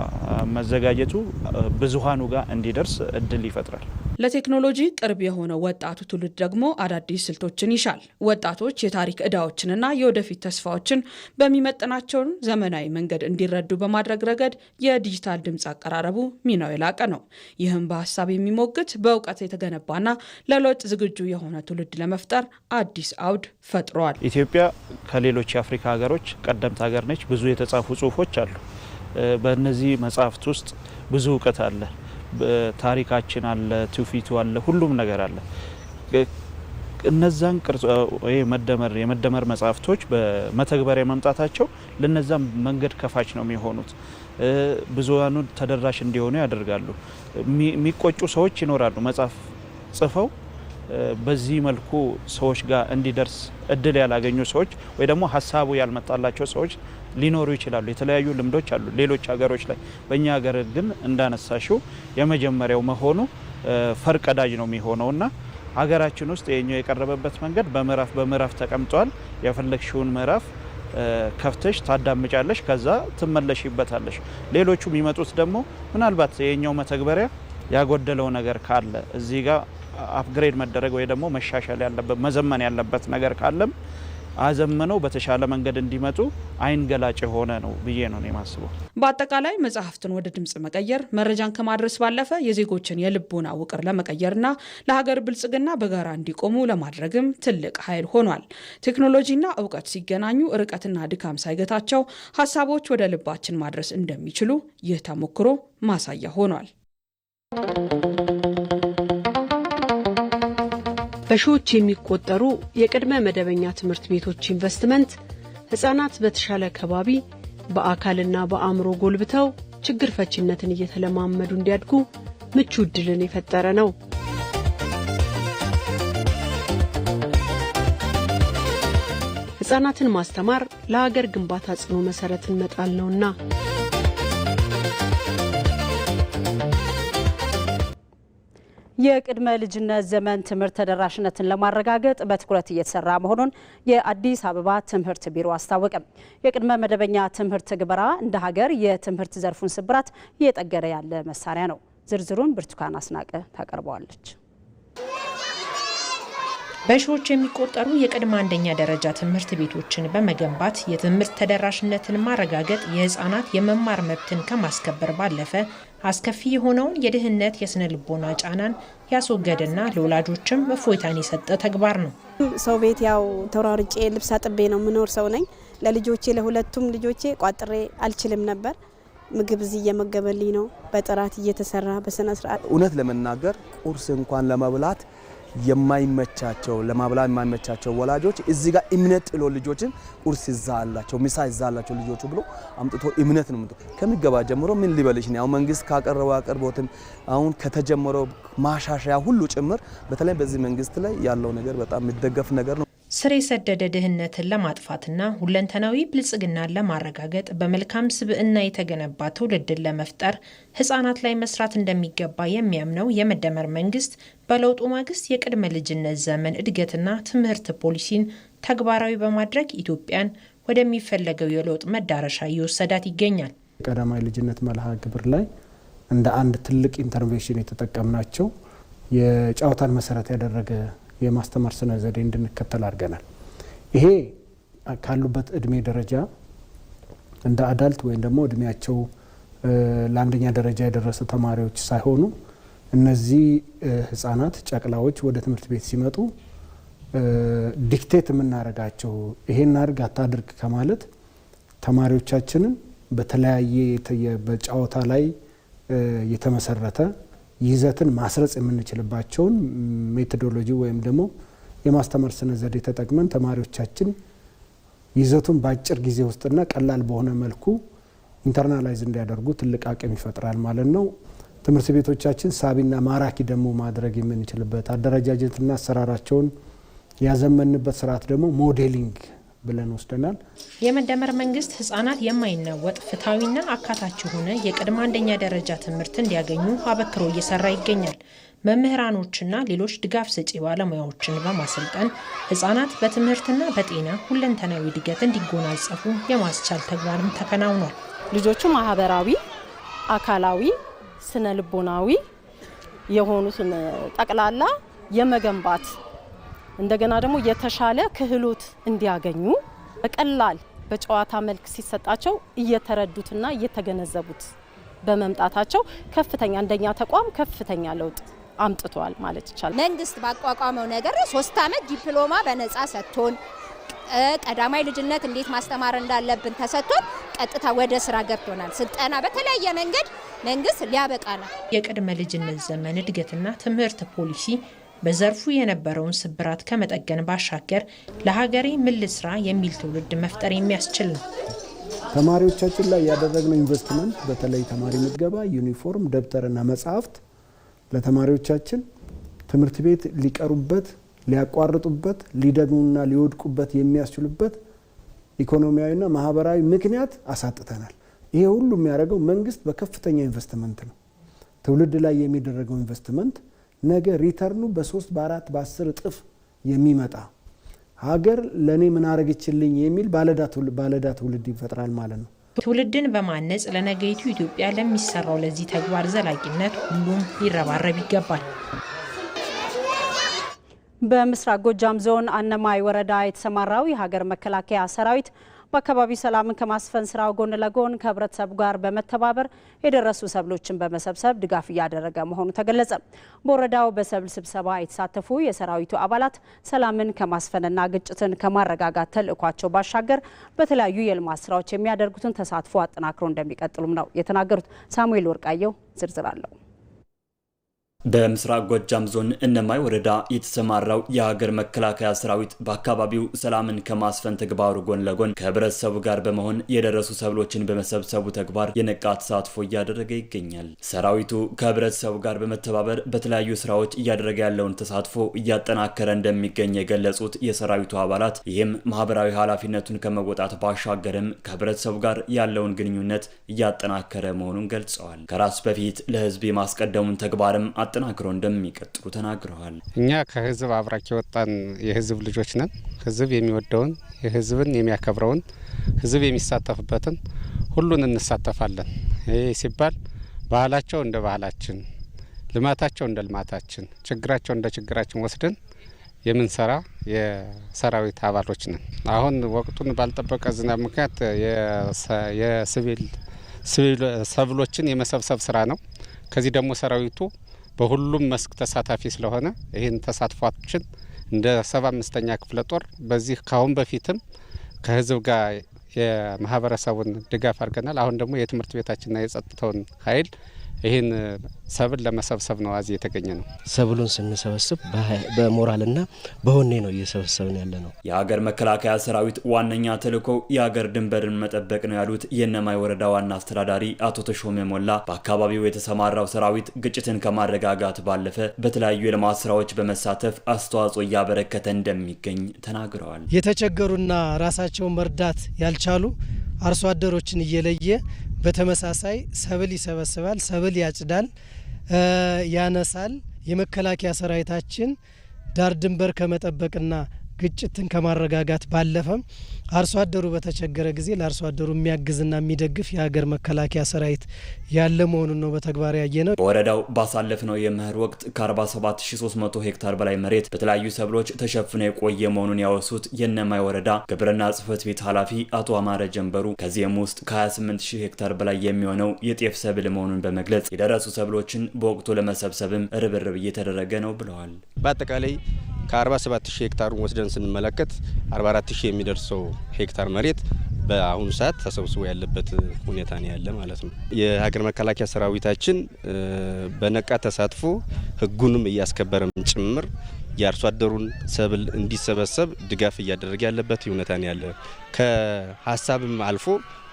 መዘጋጀቱ ብዙሃኑ ጋር እንዲደርስ እድል ይፈጥራል። ለቴክኖሎጂ ቅርብ የሆነው ወጣቱ ትውልድ ደግሞ አዳዲስ ስልቶችን ይሻል። ወጣቶች የታሪክ ዕዳዎችንና የወደፊት ተስፋዎችን በሚመጥናቸው ዘመናዊ መንገድ እንዲረዱ በማድረግ ረገድ የዲጂታል ድምፅ አቀራረቡ ሚናው የላቀ ነው። ይህም በሀሳብ የሚሞግት በእውቀት የተገነባና ለለውጥ ዝግጁ የሆነ ትውልድ ለመፍጠር አዲስ አውድ ፈጥሯል። ኢትዮጵያ ከሌሎች የአፍሪካ ሀገሮች ቀደምት ሀገር ነች። ብዙ የተጻፉ ጽሁፎች አሉ። በእነዚህ መጽሐፍት ውስጥ ብዙ እውቀት አለ። ታሪካችን አለ፣ ትውፊቱ አለ፣ ሁሉም ነገር አለ። እነዛን የመደመር መጽሐፍቶች በመተግበሪያ መምጣታቸው ለነዛም መንገድ ከፋች ነው የሚሆኑት። ብዙሃኑ ተደራሽ እንዲሆኑ ያደርጋሉ። የሚቆጩ ሰዎች ይኖራሉ። መጽሐፍ ጽፈው በዚህ መልኩ ሰዎች ጋር እንዲደርስ እድል ያላገኙ ሰዎች ወይ ደግሞ ሀሳቡ ያልመጣላቸው ሰዎች ሊኖሩ ይችላሉ። የተለያዩ ልምዶች አሉ ሌሎች ሀገሮች ላይ። በእኛ ሀገር ግን እንዳነሳሽው የመጀመሪያው መሆኑ ፈርቀዳጅ ነው የሚሆነውና ሀገራችን ውስጥ የኛው የቀረበበት መንገድ በምዕራፍ ተቀምጧል። የፈለግሽውን ምዕራፍ ከፍተሽ ታዳምጫለሽ፣ ከዛ ትመለሽበታለሽ። ሌሎቹ የሚመጡት ደግሞ ምናልባት የኛው መተግበሪያ ያጎደለው ነገር ካለ እዚህ ጋር አፕግሬድ መደረግ ወይ ደግሞ መሻሻል ያለበት መዘመን ያለበት ነገር ካለም አዘመነው በተሻለ መንገድ እንዲመጡ አይን ገላጭ የሆነ ነው ብዬ ነው የማስበው። በአጠቃላይ መጽሐፍትን ወደ ድምጽ መቀየር መረጃን ከማድረስ ባለፈ የዜጎችን የልቦና ውቅር ለመቀየርና ለሀገር ብልጽግና በጋራ እንዲቆሙ ለማድረግም ትልቅ ኃይል ሆኗል። ቴክኖሎጂና እውቀት ሲገናኙ ርቀትና ድካም ሳይገታቸው ሀሳቦች ወደ ልባችን ማድረስ እንደሚችሉ ይህ ተሞክሮ ማሳያ ሆኗል። በሺዎች የሚቆጠሩ የቅድመ መደበኛ ትምህርት ቤቶች ኢንቨስትመንት ህፃናት በተሻለ ከባቢ በአካልና በአእምሮ ጎልብተው ችግር ፈቺነትን እየተለማመዱ እንዲያድጉ ምቹ ዕድልን የፈጠረ ነው። ህፃናትን ማስተማር ለሀገር ግንባታ ጽኑ መሰረትን መጣል ነውና የቅድመ ልጅነት ዘመን ትምህርት ተደራሽነትን ለማረጋገጥ በትኩረት እየተሰራ መሆኑን የአዲስ አበባ ትምህርት ቢሮ አስታወቀ። የቅድመ መደበኛ ትምህርት ትግበራ እንደ ሀገር የትምህርት ዘርፉን ስብራት እየጠገነ ያለ መሳሪያ ነው። ዝርዝሩን ብርቱካን አስናቀ ታቀርበዋለች። በሺዎች የሚቆጠሩ የቅድመ አንደኛ ደረጃ ትምህርት ቤቶችን በመገንባት የትምህርት ተደራሽነትን ማረጋገጥ የህፃናት የመማር መብትን ከማስከበር ባለፈ አስከፊ የሆነውን የድህነት የስነ ልቦና ጫናን ያስወገደና ለወላጆችም እፎይታን የሰጠ ተግባር ነው። ሰው ቤት ያው ተራርጬ ልብስ አጥቤ ነው ምኖር ሰው ነኝ። ለልጆቼ ለሁለቱም ልጆቼ ቋጥሬ አልችልም ነበር። ምግብ እዚህ እየመገበልኝ ነው፣ በጥራት እየተሰራ በስነ ስርዓት። እውነት ለመናገር ቁርስ እንኳን ለመብላት የማይመቻቸው ለማብላት የማይመቻቸው ወላጆች እዚህ ጋር እምነት ጥሎ ልጆችን ቁርስ ይዛላቸው ምሳ ይዛላቸው ልጆቹ ብሎ አምጥቶ እምነት ነው ከሚገባ ጀምሮ ምን ሊበልሽ ነው መንግስት ካቀረበው አቅርቦትም አሁን ከተጀመረው ማሻሻያ ሁሉ ጭምር በተለይ በዚህ መንግስት ላይ ያለው ነገር በጣም የሚደገፍ ነገር ነው። ስር የሰደደ ድህነትን ለማጥፋትና ሁለንተናዊ ብልጽግናን ለማረጋገጥ በመልካም ስብዕና የተገነባ ትውልድን ለመፍጠር ህፃናት ላይ መስራት እንደሚገባ የሚያምነው የመደመር መንግስት በለውጡ ማግስት የቅድመ ልጅነት ዘመን እድገትና ትምህርት ፖሊሲን ተግባራዊ በማድረግ ኢትዮጵያን ወደሚፈለገው የለውጥ መዳረሻ እየወሰዳት ይገኛል። ቀዳማይ ልጅነት መርሃ ግብር ላይ እንደ አንድ ትልቅ ኢንተርቬንሽን የተጠቀምናቸው የጨዋታን መሰረት ያደረገ የማስተማር ስነ ዘዴ እንድንከተል አድርገናል። ይሄ ካሉበት እድሜ ደረጃ እንደ አዳልት ወይም ደግሞ እድሜያቸው ለአንደኛ ደረጃ የደረሱ ተማሪዎች ሳይሆኑ እነዚህ ህፃናት ጨቅላዎች ወደ ትምህርት ቤት ሲመጡ ዲክቴት የምናደርጋቸው ይሄን አድርግ አታድርግ ከማለት ተማሪዎቻችንን በተለያየ በጨዋታ ላይ የተመሰረተ ይዘትን ማስረጽ የምንችልባቸውን ሜቶዶሎጂ ወይም ደግሞ የማስተማር ስነ ዘዴ ተጠቅመን ተማሪዎቻችን ይዘቱን በአጭር ጊዜ ውስጥና ቀላል በሆነ መልኩ ኢንተርናላይዝ እንዲያደርጉ ትልቅ አቅም ይፈጥራል ማለት ነው። ትምህርት ቤቶቻችን ሳቢና ማራኪ ደግሞ ማድረግ የምንችልበት አደረጃጀትና አሰራራቸውን ያዘመንበት ስርዓት ደግሞ ሞዴሊንግ ብለን ወስደናል። የመደመር መንግስት ህፃናት የማይናወጥ ፍትሐዊና አካታች የሆነ የቅድመ አንደኛ ደረጃ ትምህርት እንዲያገኙ አበክሮ እየሰራ ይገኛል። መምህራኖችና ሌሎች ድጋፍ ሰጪ ባለሙያዎችን በማሰልጠን ህፃናት በትምህርትና በጤና ሁለንተናዊ እድገት እንዲጎናጸፉ የማስቻል ተግባርም ተከናውኗል። ልጆቹ ማህበራዊ፣ አካላዊ፣ ስነ ልቦናዊ የሆኑትን ጠቅላላ የመገንባት እንደገና ደግሞ የተሻለ ክህሎት እንዲያገኙ በቀላል በጨዋታ መልክ ሲሰጣቸው እየተረዱትና እየተገነዘቡት በመምጣታቸው ከፍተኛ እንደኛ ተቋም ከፍተኛ ለውጥ አምጥቷል ማለት ይቻላል። መንግስት ባቋቋመው ነገር 3 አመት ዲፕሎማ በነጻ ሰጥቶን ቀዳማይ ልጅነት እንዴት ማስተማር እንዳለብን ተሰጥቶን ቀጥታ ወደ ስራ ገብቶናል። ስልጠና በተለያየ መንገድ መንግስት ሊያበቃናል። የቅድመ ልጅነት ዘመን እድገትና ትምህርት ፖሊሲ በዘርፉ የነበረውን ስብራት ከመጠገን ባሻገር ለሀገሬ ምን ልስራ የሚል ትውልድ መፍጠር የሚያስችል ነው። ተማሪዎቻችን ላይ ያደረግነው ኢንቨስትመንት በተለይ ተማሪ ምገባ፣ ዩኒፎርም፣ ደብተርና መጽሐፍት ለተማሪዎቻችን ትምህርት ቤት ሊቀሩበት፣ ሊያቋርጡበት፣ ሊደግሙና ሊወድቁበት የሚያስችሉበት ኢኮኖሚያዊና ማህበራዊ ምክንያት አሳጥተናል። ይሄ ሁሉ የሚያደርገው መንግስት በከፍተኛ ኢንቨስትመንት ነው። ትውልድ ላይ የሚደረገው ኢንቨስትመንት ነገ ሪተርኑ በ3 በ4 በ10 እጥፍ የሚመጣ ሀገር ለኔ ምን አረጋችልኝ የሚል ባለዳ ትውልድ ይፈጥራል ማለት ነው። ትውልድን በማነጽ ለነገይቱ ኢትዮጵያ ለሚሰራው ለዚህ ተግባር ዘላቂነት ሁሉም ሊረባረብ ይገባል። በምስራቅ ጎጃም ዞን አነማይ ወረዳ የተሰማራው የሀገር መከላከያ ሰራዊት በአካባቢ ሰላምን ከማስፈን ስራው ጎን ለጎን ከህብረተሰቡ ጋር በመተባበር የደረሱ ሰብሎችን በመሰብሰብ ድጋፍ እያደረገ መሆኑ ተገለጸ። በወረዳው በሰብል ስብሰባ የተሳተፉ የሰራዊቱ አባላት ሰላምን ከማስፈንና ግጭትን ከማረጋጋት ተልዕኳቸው ባሻገር በተለያዩ የልማት ስራዎች የሚያደርጉትን ተሳትፎ አጠናክሮ እንደሚቀጥሉም ነው የተናገሩት። ሳሙኤል ወርቃየው ዝርዝር አለው። በምስራቅ ጎጃም ዞን እነማይ ወረዳ የተሰማራው የሀገር መከላከያ ሰራዊት በአካባቢው ሰላምን ከማስፈን ተግባሩ ጎን ለጎን ከህብረተሰቡ ጋር በመሆን የደረሱ ሰብሎችን በመሰብሰቡ ተግባር የነቃ ተሳትፎ እያደረገ ይገኛል። ሰራዊቱ ከህብረተሰቡ ጋር በመተባበር በተለያዩ ስራዎች እያደረገ ያለውን ተሳትፎ እያጠናከረ እንደሚገኝ የገለጹት የሰራዊቱ አባላት ይህም ማህበራዊ ኃላፊነቱን ከመወጣት ባሻገርም ከህብረተሰቡ ጋር ያለውን ግንኙነት እያጠናከረ መሆኑን ገልጸዋል። ከራስ በፊት ለህዝብ የማስቀደሙን ተግባርም አጠናክሮ እንደሚቀጥሉ ተናግረዋል። እኛ ከህዝብ አብራክ የወጣን የህዝብ ልጆች ነን። ህዝብ የሚወደውን የህዝብን የሚያከብረውን ህዝብ የሚሳተፍበትን ሁሉን እንሳተፋለን። ይህ ሲባል ባህላቸው እንደ ባህላችን፣ ልማታቸው እንደ ልማታችን፣ ችግራቸው እንደ ችግራችን ወስደን የምንሰራ የሰራዊት አባሎች ነን። አሁን ወቅቱን ባልጠበቀ ዝናብ ምክንያት የሲቪል ሰብሎችን የመሰብሰብ ስራ ነው። ከዚህ ደግሞ ሰራዊቱ በሁሉም መስክ ተሳታፊ ስለሆነ ይህን ተሳትፏችን እንደ 75ኛ ክፍለ ጦር በዚህ ካሁን በፊትም ከህዝብ ጋር የማህበረሰቡን ድጋፍ አድርገናል። አሁን ደግሞ የትምህርት ቤታችንና የጸጥታውን ኃይል ይህን ሰብል ለመሰብሰብ ነው አዚ የተገኘ ነው። ሰብሉን ስንሰበስብ በሞራልና በሆኔ ነው እየሰበሰብን ያለ ነው። የሀገር መከላከያ ሰራዊት ዋነኛ ተልዕኮ የሀገር ድንበርን መጠበቅ ነው ያሉት የእነማይ ወረዳ ዋና አስተዳዳሪ አቶ ተሾመ ሞላ በአካባቢው የተሰማራው ሰራዊት ግጭትን ከማረጋጋት ባለፈ በተለያዩ የልማት ስራዎች በመሳተፍ አስተዋጽኦ እያበረከተ እንደሚገኝ ተናግረዋል። የተቸገሩና ራሳቸውን መርዳት ያልቻሉ አርሶ አደሮችን እየለየ በተመሳሳይ ሰብል ይሰበስባል፣ ሰብል ያጭዳል፣ ያነሳል። የመከላከያ ሰራዊታችን ዳር ድንበር ከመጠበቅና ግጭትን ከማረጋጋት ባለፈም አርሶ አደሩ በተቸገረ ጊዜ ለአርሶ አደሩ የሚያግዝና የሚደግፍ የሀገር መከላከያ ሰራዊት ያለ መሆኑን ነው በተግባር ያየ ነው። በወረዳው ባሳለፍነው የመኸር ወቅት ከ47300 ሄክታር በላይ መሬት በተለያዩ ሰብሎች ተሸፍኖ የቆየ መሆኑን ያወሱት የእነማይ ወረዳ ግብርና ጽሕፈት ቤት ኃላፊ አቶ አማረ ጀንበሩ ከዚህም ውስጥ ከ28000 ሄክታር በላይ የሚሆነው የጤፍ ሰብል መሆኑን በመግለጽ የደረሱ ሰብሎችን በወቅቱ ለመሰብሰብም ርብርብ እየተደረገ ነው ብለዋል። በአጠቃላይ ከ47000 ሄክታሩን ወስደን ስንመለከት 44000 የሚደርሰው ሄክታር መሬት በአሁኑ ሰዓት ተሰብስቦ ያለበት ሁኔታ ነው ያለ ማለት ነው። የሀገር መከላከያ ሰራዊታችን በነቃ ተሳትፎ ህጉንም እያስከበረም ጭምር የአርሶ አደሩን ሰብል እንዲሰበሰብ ድጋፍ እያደረገ ያለበት ሁኔታ ነው ያለ። ከሀሳብም አልፎ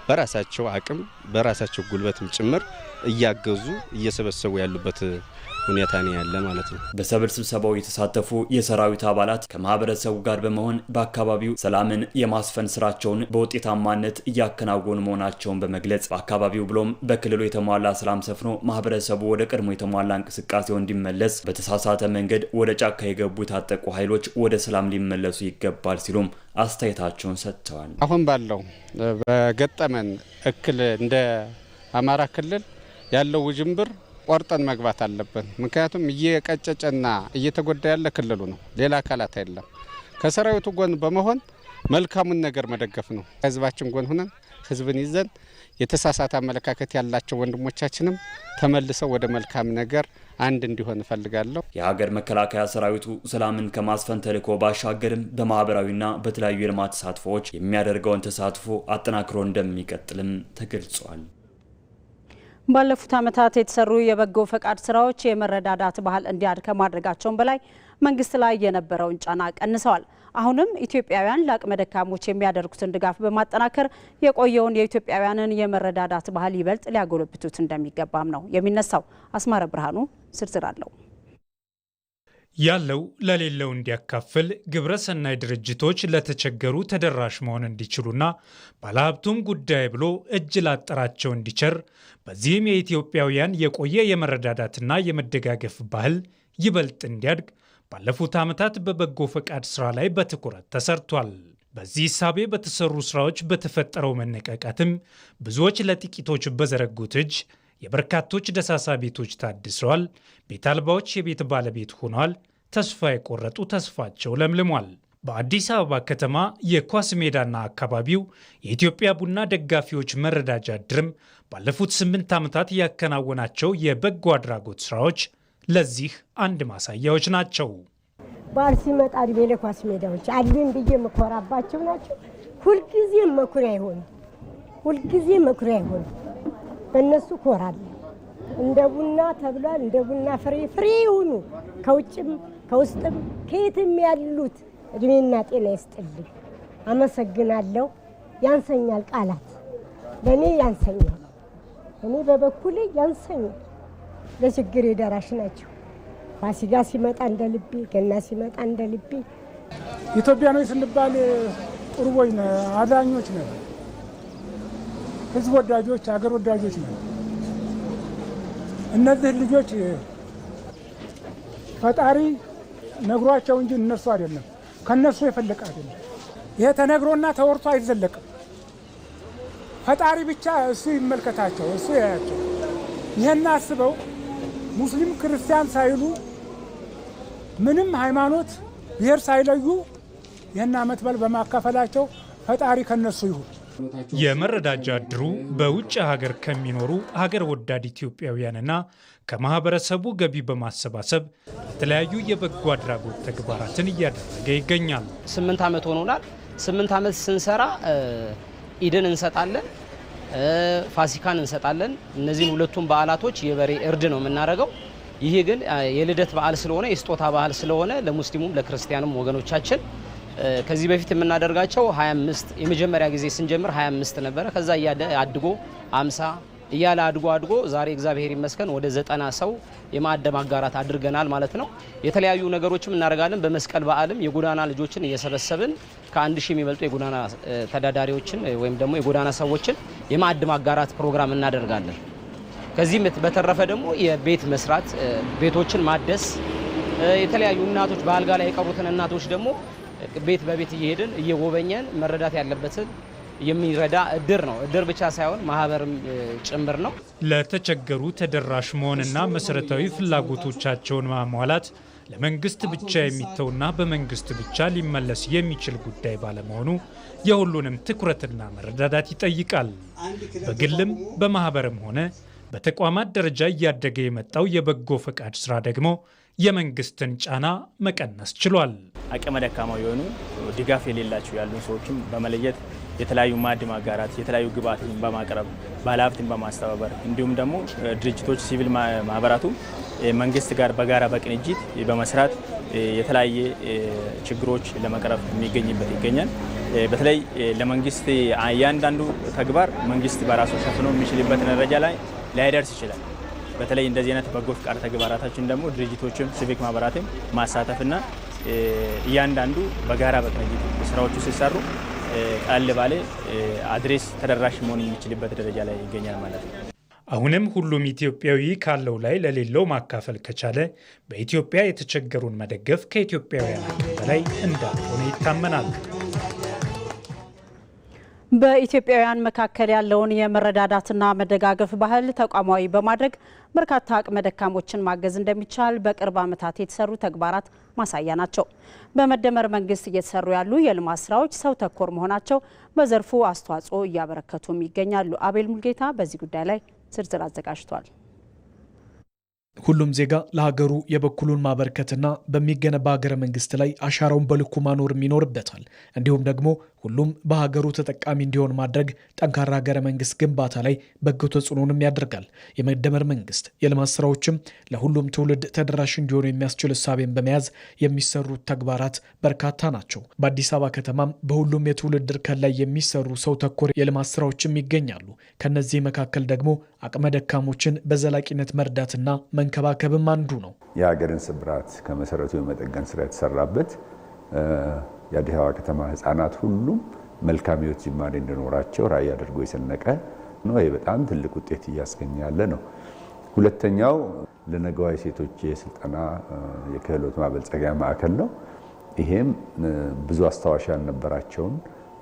በራሳቸው አቅም በራሳቸው ጉልበትም ጭምር እያገዙ እየሰበሰቡ ያሉበት ሁኔታ ነው ያለ ማለት ነው። በሰብል ስብሰባው የተሳተፉ የሰራዊት አባላት ከማህበረሰቡ ጋር በመሆን በአካባቢው ሰላምን የማስፈን ስራቸውን በውጤታማነት እያከናወኑ መሆናቸውን በመግለጽ በአካባቢው ብሎም በክልሉ የተሟላ ሰላም ሰፍኖ ማህበረሰቡ ወደ ቀድሞ የተሟላ እንቅስቃሴው እንዲመለስ በተሳሳተ መንገድ ወደ ጫካ የገቡ የታጠቁ ኃይሎች ወደ ሰላም ሊመለሱ ይገባል ሲሉም አስተያየታቸውን ሰጥተዋል። አሁን ባለው በገጠመን እክል እንደ አማራ ክልል ያለው ውጅንብር ቆርጠን መግባት አለብን። ምክንያቱም እየቀጨጨና እየተጎዳ ያለ ክልሉ ነው፣ ሌላ አካላት አይደለም። ከሰራዊቱ ጎን በመሆን መልካሙን ነገር መደገፍ ነው። ህዝባችን ጎን ሆነን ህዝብን ይዘን የተሳሳተ አመለካከት ያላቸው ወንድሞቻችንም ተመልሰው ወደ መልካም ነገር አንድ እንዲሆን እፈልጋለሁ። የሀገር መከላከያ ሰራዊቱ ሰላምን ከማስፈን ተልዕኮ ባሻገርም በማህበራዊና በተለያዩ የልማት ተሳትፎዎች የሚያደርገውን ተሳትፎ አጠናክሮ እንደሚቀጥልም ተገልጿል። ባለፉት ዓመታት የተሰሩ የበጎ ፈቃድ ስራዎች የመረዳዳት ባህል እንዲያድግ ከማድረጋቸውም በላይ መንግስት ላይ የነበረውን ጫና ቀንሰዋል። አሁንም ኢትዮጵያውያን ለአቅመ ደካሞች የሚያደርጉትን ድጋፍ በማጠናከር የቆየውን የኢትዮጵያውያንን የመረዳዳት ባህል ይበልጥ ሊያጎለብቱት እንደሚገባም ነው የሚነሳው። አስማረ ብርሃኑ ዝርዝር አለው። ያለው ለሌለው እንዲያካፍል ግብረ ሰናይ ድርጅቶች ለተቸገሩ ተደራሽ መሆን እንዲችሉና ባለሀብቱም ጉዳይ ብሎ እጅ ላጠራቸው እንዲቸር በዚህም የኢትዮጵያውያን የቆየ የመረዳዳትና የመደጋገፍ ባህል ይበልጥ እንዲያድግ ባለፉት ዓመታት በበጎ ፈቃድ ስራ ላይ በትኩረት ተሰርቷል። በዚህ ሳቤ በተሰሩ ስራዎች በተፈጠረው መነቃቃትም ብዙዎች ለጥቂቶች በዘረጉት እጅ የበርካቶች ደሳሳ ቤቶች ታድሰዋል። ቤት አልባዎች የቤት ባለቤት ሆነዋል። ተስፋ የቆረጡ ተስፋቸው ለምልሟል። በአዲስ አበባ ከተማ የኳስ ሜዳና አካባቢው የኢትዮጵያ ቡና ደጋፊዎች መረዳጃ ድርም ባለፉት 8 ዓመታት ያከናወናቸው የበጎ አድራጎት ስራዎች ለዚህ አንድ ማሳያዎች ናቸው። በዓል ሲመጣ እድሜ ለኳስ ሜዳዎች አሉኝ ብዬ የምኮራባቸው ናቸው። ሁልጊዜም መኩሪያ ይሆኑ በእነሱ ኮራለሁ። እንደ ቡና ተብሏል። እንደ ቡና ፍሬ ይሁኑ። ከውጭም ከውስጥም ከየትም ያሉት እድሜና ጤና ይስጥልኝ። አመሰግናለሁ። ያንሰኛል፣ ቃላት ለእኔ ያንሰኛል። እኔ በበኩሌ ያንሰኛል። ለችግር ደራሽ ናቸው። ፋሲካ ሲመጣ እንደ ልቤ፣ ገና ሲመጣ እንደ ልቤ። ኢትዮጵያኖች ስንባል ጥሩቦች ነን፣ አዳኞች ነን፣ ህዝብ ወዳጆች፣ አገር ወዳጆች ነን። እነዚህ ልጆች ፈጣሪ ነግሯቸው እንጂ እነሱ አይደለም፣ ከነሱ የፈለቀ አይደለም። ይሄ ተነግሮና ተወርቶ አይዘለቅም። ፈጣሪ ብቻ እሱ ይመልከታቸው፣ እሱ ያያቸው። ይሄን አስበው ሙስሊም ክርስቲያን ሳይሉ ምንም ሃይማኖት ብሔር ሳይለዩ ይህን ዓመት በዓል በማካፈላቸው ፈጣሪ ከነሱ ይሁን። የመረዳጃ ድሩ በውጭ ሀገር ከሚኖሩ ሀገር ወዳድ ኢትዮጵያውያንና ከማህበረሰቡ ገቢ በማሰባሰብ የተለያዩ የበጎ አድራጎት ተግባራትን እያደረገ ይገኛል። 8 ዓመት ሆኖናል። 8 ዓመት ስንሰራ ኢድን እንሰጣለን፣ ፋሲካን እንሰጣለን። እነዚህን ሁለቱም በዓላቶች የበሬ እርድ ነው የምናደርገው። ይሄ ግን የልደት በዓል ስለሆነ የስጦታ በዓል ስለሆነ ለሙስሊሙም ለክርስቲያኑም ወገኖቻችን ከዚህ በፊት የምናደርጋቸው 25 የመጀመሪያ ጊዜ ስንጀምር 25 ነበረ። ከዛ አድጎ 50 እያለ አድጎ ዛሬ እግዚአብሔር ይመስገን ወደ 90 ሰው የማዕድ ማጋራት አድርገናል ማለት ነው። የተለያዩ ነገሮችም እናደርጋለን። በመስቀል በዓልም የጎዳና ልጆችን እየሰበሰብን ከ1000 የሚበልጡ የጎዳና ተዳዳሪዎችን ወይም ደግሞ የጎዳና ሰዎችን የማዕድ ማጋራት ፕሮግራም እናደርጋለን። ከዚህም በተረፈ ደግሞ የቤት መስራት፣ ቤቶችን ማደስ፣ የተለያዩ እናቶች በአልጋ ላይ የቀሩትን እናቶች ደግሞ ቤት በቤት እየሄድን እየጎበኘን መረዳት ያለበትን የሚረዳ እድር ነው። እድር ብቻ ሳይሆን ማህበርም ጭምር ነው። ለተቸገሩ ተደራሽ መሆንና መሰረታዊ ፍላጎቶቻቸውን ማሟላት ለመንግስት ብቻ የሚተውና በመንግስት ብቻ ሊመለስ የሚችል ጉዳይ ባለመሆኑ የሁሉንም ትኩረትና መረዳዳት ይጠይቃል። በግልም በማህበርም ሆነ በተቋማት ደረጃ እያደገ የመጣው የበጎ ፈቃድ ስራ ደግሞ የመንግስትን ጫና መቀነስ ችሏል። አቅመ ደካማ የሆኑ ድጋፍ የሌላቸው ያሉ ሰዎችን በመለየት የተለያዩ ማዕድ ማጋራት፣ የተለያዩ ግብአቶችን በማቅረብ ባለሀብትን በማስተባበር እንዲሁም ደግሞ ድርጅቶች፣ ሲቪል ማህበራቱ መንግስት ጋር በጋራ በቅንጅት በመስራት የተለያየ ችግሮች ለመቅረፍ የሚገኝበት ይገኛል። በተለይ ለመንግስት እያንዳንዱ ተግባር መንግስት በራሱ ሸፍኖ የሚችልበት ደረጃ ላይ ላይደርስ ይችላል። በተለይ እንደዚህ አይነት በጎ ፍቃድ ተግባራታችን ደግሞ ድርጅቶችም ሲቪክ ማህበራትም ማሳተፍና እያንዳንዱ በጋራ በቅንጅት ስራዎቹ ሲሰሩ ቃል ባለ አድሬስ ተደራሽ መሆን የሚችልበት ደረጃ ላይ ይገኛል ማለት ነው። አሁንም ሁሉም ኢትዮጵያዊ ካለው ላይ ለሌለው ማካፈል ከቻለ በኢትዮጵያ የተቸገሩን መደገፍ ከኢትዮጵያውያን አቅም በላይ እንዳልሆነ ይታመናል። በኢትዮጵያውያን መካከል ያለውን የመረዳዳትና መደጋገፍ ባህል ተቋማዊ በማድረግ በርካታ አቅመ ደካሞችን ማገዝ እንደሚቻል በቅርብ ዓመታት የተሰሩ ተግባራት ማሳያ ናቸው። በመደመር መንግስት እየተሰሩ ያሉ የልማት ስራዎች ሰው ተኮር መሆናቸው በዘርፉ አስተዋጽኦ እያበረከቱም ይገኛሉ። አቤል ሙልጌታ በዚህ ጉዳይ ላይ ዝርዝር አዘጋጅቷል። ሁሉም ዜጋ ለሀገሩ የበኩሉን ማበርከትና በሚገነባ ሀገረ መንግስት ላይ አሻራውን በልኩ ማኖርም ይኖርበታል። እንዲሁም ደግሞ ሁሉም በሀገሩ ተጠቃሚ እንዲሆን ማድረግ ጠንካራ ሀገረ መንግስት ግንባታ ላይ በጎ ተጽዕኖንም ያደርጋል። የመደመር መንግስት የልማት ስራዎችም ለሁሉም ትውልድ ተደራሽ እንዲሆኑ የሚያስችል እሳቤን በመያዝ የሚሰሩት ተግባራት በርካታ ናቸው። በአዲስ አበባ ከተማም በሁሉም የትውልድ እርከን ላይ የሚሰሩ ሰው ተኮር የልማት ስራዎችም ይገኛሉ። ከነዚህ መካከል ደግሞ አቅመ ደካሞችን በዘላቂነት መርዳትና መንከባከብም አንዱ ነው። የሀገርን ስብራት ከመሰረቱ የመጠገን ስራ የተሰራበት የአዲስ አበባ ከተማ ህፃናት ሁሉም መልካም ህይወት ጅማሬ እንዲኖራቸው ራዕይ አድርጎ የሰነቀ ነው። ይህ በጣም ትልቅ ውጤት እያስገኘ ያለ ነው። ሁለተኛው ለነገዋ የሴቶች የስልጠና የክህሎት ማበልጸጊያ ማዕከል ነው። ይሄም ብዙ አስታዋሽ ያልነበራቸውን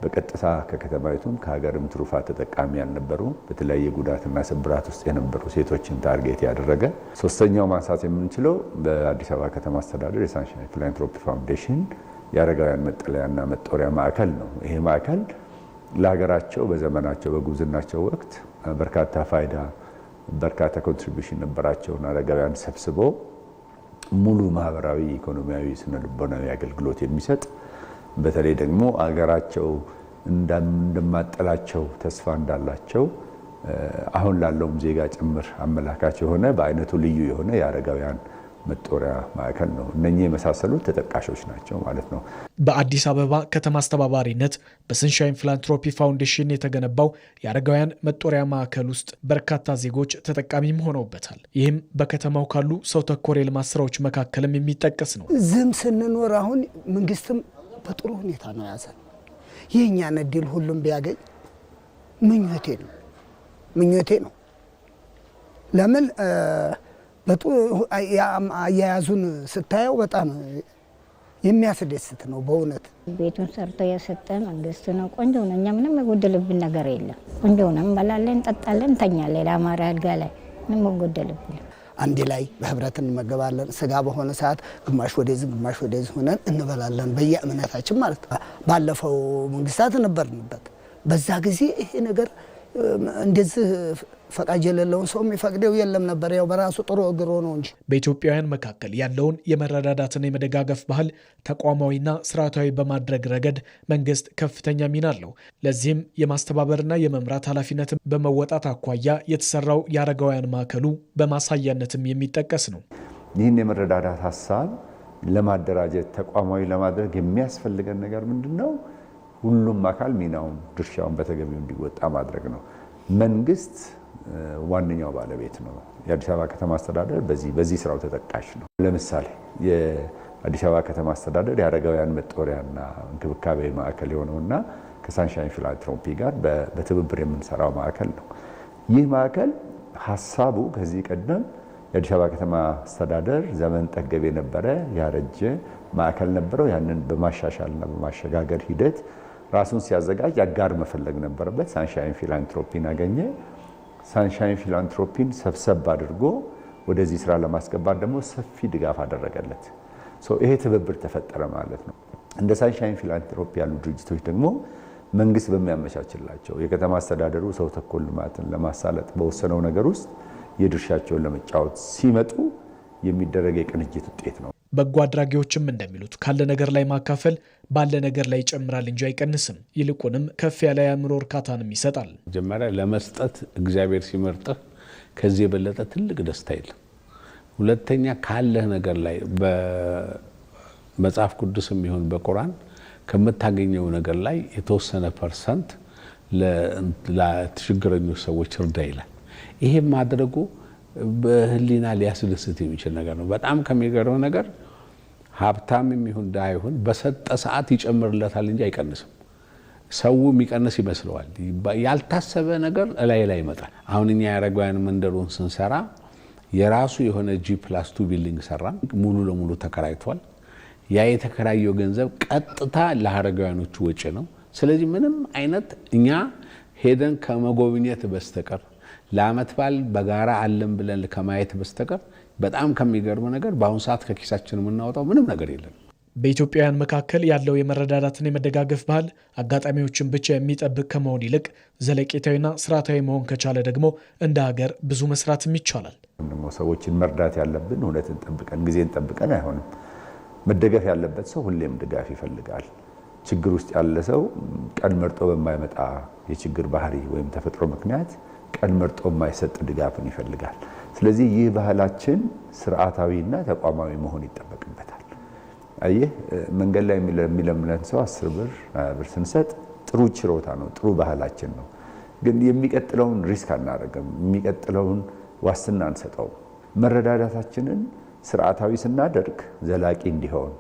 በቀጥታ ከከተማይቱም ከሀገርም ትሩፋት ተጠቃሚ ያልነበሩ በተለያየ ጉዳትና ስብራት ውስጥ የነበሩ ሴቶችን ታርጌት ያደረገ። ሶስተኛው ማንሳት የምንችለው በአዲስ አበባ ከተማ አስተዳደር የሳንሻይን ፊላንትሮፒ ፋውንዴሽን የአረጋውያን መጠለያና መጦሪያ ማዕከል ነው። ይሄ ማዕከል ለሀገራቸው በዘመናቸው በጉብዝናቸው ወቅት በርካታ ፋይዳ በርካታ ኮንትሪቢዩሽን ነበራቸውን አረጋውያን ሰብስቦ ሙሉ ማህበራዊ፣ ኢኮኖሚያዊ፣ ስነልቦናዊ አገልግሎት የሚሰጥ በተለይ ደግሞ አገራቸው እንደማጠላቸው ተስፋ እንዳላቸው አሁን ላለውም ዜጋ ጭምር አመላካች የሆነ በአይነቱ ልዩ የሆነ የአረጋውያን መጦሪያ ማዕከል ነው። እነኚህ የመሳሰሉት ተጠቃሾች ናቸው ማለት ነው። በአዲስ አበባ ከተማ አስተባባሪነት በሰንሻይን ፊላንትሮፒ ፋውንዴሽን የተገነባው የአረጋውያን መጦሪያ ማዕከል ውስጥ በርካታ ዜጎች ተጠቃሚም ሆነውበታል። ይህም በከተማው ካሉ ሰው ተኮር የልማት ስራዎች መካከልም የሚጠቀስ ነው። ዝም ስንኖር አሁን መንግስትም በጥሩ ሁኔታ ነው ያዘን። የእኛን እድል ሁሉም ቢያገኝ ምኞቴ ነው። ለምን አያያዙን ስታየው በጣም የሚያስደስት ነው። በእውነት ቤቱን ሰርቶ የሰጠ መንግስት ነው። ቆንጆ ነው። እኛ ምንም የጎደልብን ነገር የለም። ቆንጆ ነው። እንበላለን፣ እንጠጣለን፣ እንተኛለን። ለአማራ አልጋ ላይ ምንም የጎደልብን አንድ ላይ በህብረት እንመገባለን። ስጋ በሆነ ሰዓት ግማሽ ወደዚህ ግማሽ ወደዚህ ሆነን እንበላለን፣ በየእምነታችን ማለት ነው። ባለፈው መንግስታት ነበርንበት። በዛ ጊዜ ይሄ ነገር እንደዚህ ፈቃጅ የሌለውን ሰው የሚፈቅደው የለም ነበር። ያው በራሱ ጥሩ እግሮ ነው እንጂ። በኢትዮጵያውያን መካከል ያለውን የመረዳዳትና የመደጋገፍ ባህል ተቋማዊና ስርዓታዊ በማድረግ ረገድ መንግስት ከፍተኛ ሚና አለው። ለዚህም የማስተባበርና የመምራት ኃላፊነትን በመወጣት አኳያ የተሰራው የአረጋውያን ማዕከሉ በማሳያነትም የሚጠቀስ ነው። ይህን የመረዳዳት ሀሳብ ለማደራጀት ተቋማዊ ለማድረግ የሚያስፈልገን ነገር ምንድነው? ሁሉም አካል ሚናውን ድርሻውን በተገቢው እንዲወጣ ማድረግ ነው። መንግስት ዋነኛው ባለቤት ነው። የአዲስ አበባ ከተማ አስተዳደር በዚህ ስራው ተጠቃሽ ነው። ለምሳሌ የአዲስ አበባ ከተማ አስተዳደር የአረጋውያን መጦሪያና እንክብካቤ ማዕከል የሆነውና ከሳንሻይን ፊላንትሮፒ ጋር በትብብር የምንሰራው ማዕከል ነው። ይህ ማዕከል ሀሳቡ ከዚህ ቀደም የአዲስ አበባ ከተማ አስተዳደር ዘመን ጠገብ የነበረ ያረጀ ማዕከል ነበረው። ያንን በማሻሻልና በማሸጋገር ሂደት ራሱን ሲያዘጋጅ አጋር መፈለግ ነበረበት። ሳንሻይን ፊላንትሮፒን አገኘ። ሳንሻይን ፊላንትሮፒን ሰብሰብ አድርጎ ወደዚህ ስራ ለማስገባት ደግሞ ሰፊ ድጋፍ አደረገለት። ይሄ ትብብር ተፈጠረ ማለት ነው። እንደ ሳንሻይን ፊላንትሮፒ ያሉ ድርጅቶች ደግሞ መንግስት በሚያመቻችላቸው የከተማ አስተዳደሩ ሰው ተኮር ልማትን ለማሳለጥ በወሰነው ነገር ውስጥ የድርሻቸውን ለመጫወት ሲመጡ የሚደረግ የቅንጅት ውጤት ነው። በጎ አድራጊዎችም እንደሚሉት ካለ ነገር ላይ ማካፈል ባለ ነገር ላይ ይጨምራል እንጂ አይቀንስም። ይልቁንም ከፍ ያለ የአእምሮ እርካታንም ይሰጣል። መጀመሪያ ለመስጠት እግዚአብሔር ሲመርጥህ ከዚህ የበለጠ ትልቅ ደስታ የለም። ሁለተኛ ካለህ ነገር ላይ በመጽሐፍ ቅዱስም ይሁን በቁርአን ከምታገኘው ነገር ላይ የተወሰነ ፐርሰንት ለችግረኞች ሰዎች እርዳ ይላል። ይሄ ማድረጉ በህሊና ሊያስደስት የሚችል ነገር ነው። በጣም ከሚገርመው ነገር ሀብታምም ይሁን ድሃ ይሁን በሰጠ ሰዓት ይጨምርለታል እንጂ አይቀንስም። ሰው የሚቀንስ ይመስለዋል። ያልታሰበ ነገር ላይ ይመጣል። አሁን እኛ የአረጋውያን መንደሩን ስንሰራ የራሱ የሆነ G+2 ቢልዲንግ ሰራ፣ ሙሉ ለሙሉ ተከራይቷል። ያ የተከራየው ገንዘብ ቀጥታ ለአረጋውያኖቹ ወጪ ነው። ስለዚህ ምንም አይነት እኛ ሄደን ከመጎብኘት በስተቀር ለአመት በዓል በጋራ አለም ብለን ከማየት በስተቀር በጣም ከሚገርም ነገር በአሁን ሰዓት ከኪሳችን የምናወጣው ምንም ነገር የለም። በኢትዮጵያውያን መካከል ያለው የመረዳዳትና የመደጋገፍ ባህል አጋጣሚዎችን ብቻ የሚጠብቅ ከመሆን ይልቅ ዘለቄታዊና ስርዓታዊ መሆን ከቻለ ደግሞ እንደ ሀገር ብዙ መስራትም ይቻላል። ሰዎችን መርዳት ያለብን እውነትን ጠብቀን ጊዜን ጠብቀን አይሆንም። መደገፍ ያለበት ሰው ሁሌም ድጋፍ ይፈልጋል። ችግር ውስጥ ያለ ሰው ቀን መርጦ በማይመጣ የችግር ባህሪ ወይም ተፈጥሮ ምክንያት ቀን መርጦ የማይሰጥ ድጋፍን ይፈልጋል። ስለዚህ ይህ ባህላችን ስርዓታዊና ተቋማዊ መሆን ይጠበቅበታል። አየህ መንገድ ላይ የሚለምነን ሰው 10 ብር 20 ብር ስንሰጥ ጥሩ ችሮታ ነው፣ ጥሩ ባህላችን ነው። ግን የሚቀጥለውን ሪስክ አናደርግም፣ የሚቀጥለውን ዋስትና አንሰጠውም። መረዳዳታችንን ስርዓታዊ ስናደርግ ዘላቂ እንዲሆን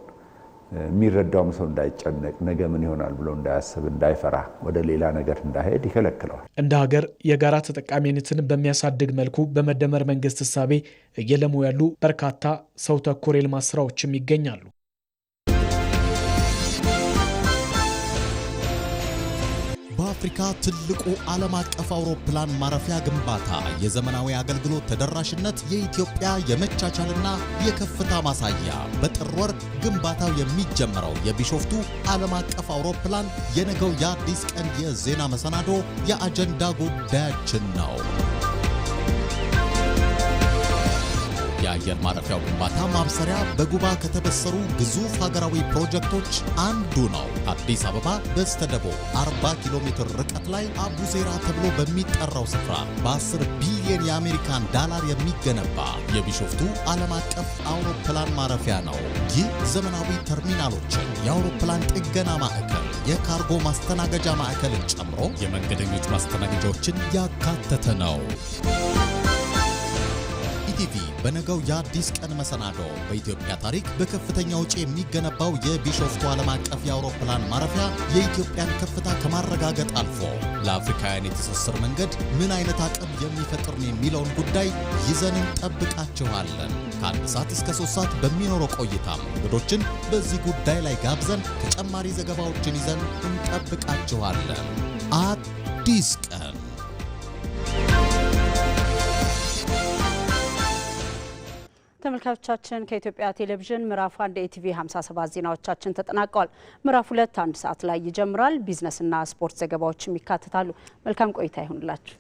የሚረዳውም ሰው እንዳይጨነቅ ነገ ምን ይሆናል ብሎ እንዳያስብ እንዳይፈራ ወደ ሌላ ነገር እንዳይሄድ ይከለክለዋል። እንደ ሀገር የጋራ ተጠቃሚነትን በሚያሳድግ መልኩ በመደመር መንግስት እሳቤ እየለሙ ያሉ በርካታ ሰው ተኮር የልማት ስራዎችም ይገኛሉ። በአፍሪካ ትልቁ ዓለም አቀፍ አውሮፕላን ማረፊያ ግንባታ የዘመናዊ አገልግሎት ተደራሽነት የኢትዮጵያ የመቻቻልና የከፍታ ማሳያ። በጥር ወር ግንባታው የሚጀምረው የቢሾፍቱ ዓለም አቀፍ አውሮፕላን የነገው የአዲስ ቀን የዜና መሰናዶ የአጀንዳ ጉዳያችን ነው። የአየር ማረፊያው ግንባታ ማብሰሪያ በጉባ ከተበሰሩ ግዙፍ ሀገራዊ ፕሮጀክቶች አንዱ ነው። አዲስ አበባ በስተደቡብ 40 ኪሎ ሜትር ርቀት ላይ አቡዜራ ተብሎ በሚጠራው ስፍራ በ10 ቢሊዮን የአሜሪካን ዶላር የሚገነባ የቢሾፍቱ ዓለም አቀፍ አውሮፕላን ማረፊያ ነው። ይህ ዘመናዊ ተርሚናሎችን፣ የአውሮፕላን ጥገና ማዕከል፣ የካርጎ ማስተናገጃ ማዕከልን ጨምሮ የመንገደኞች ማስተናገጃዎችን ያካተተ ነው። ኢቲቪ በነገው የአዲስ ቀን መሰናዶ በኢትዮጵያ ታሪክ በከፍተኛ ወጪ የሚገነባው የቢሾፍቱ ዓለም አቀፍ የአውሮፕላን ማረፊያ የኢትዮጵያን ከፍታ ከማረጋገጥ አልፎ ለአፍሪካውያን የትስስር መንገድ ምን አይነት አቅም የሚፈጥር ነው የሚለውን ጉዳይ ይዘን እንጠብቃችኋለን። ከ1 ሰዓት እስከ 3 ሰዓት በሚኖረው ቆይታም እንግዶችን በዚህ ጉዳይ ላይ ጋብዘን ተጨማሪ ዘገባዎችን ይዘን እንጠብቃችኋለን። አዲስ ቀን። ተመልካቾቻችን ከኢትዮጵያ ቴሌቪዥን ምዕራፍ 1 ኢቲቪ 57 ዜናዎቻችን ተጠናቀዋል። ምዕራፍ 2 1 ሰዓት ላይ ይጀምራል። ቢዝነስና ስፖርት ዘገባዎችም ይካተታሉ። መልካም ቆይታ ይሁንላችሁ።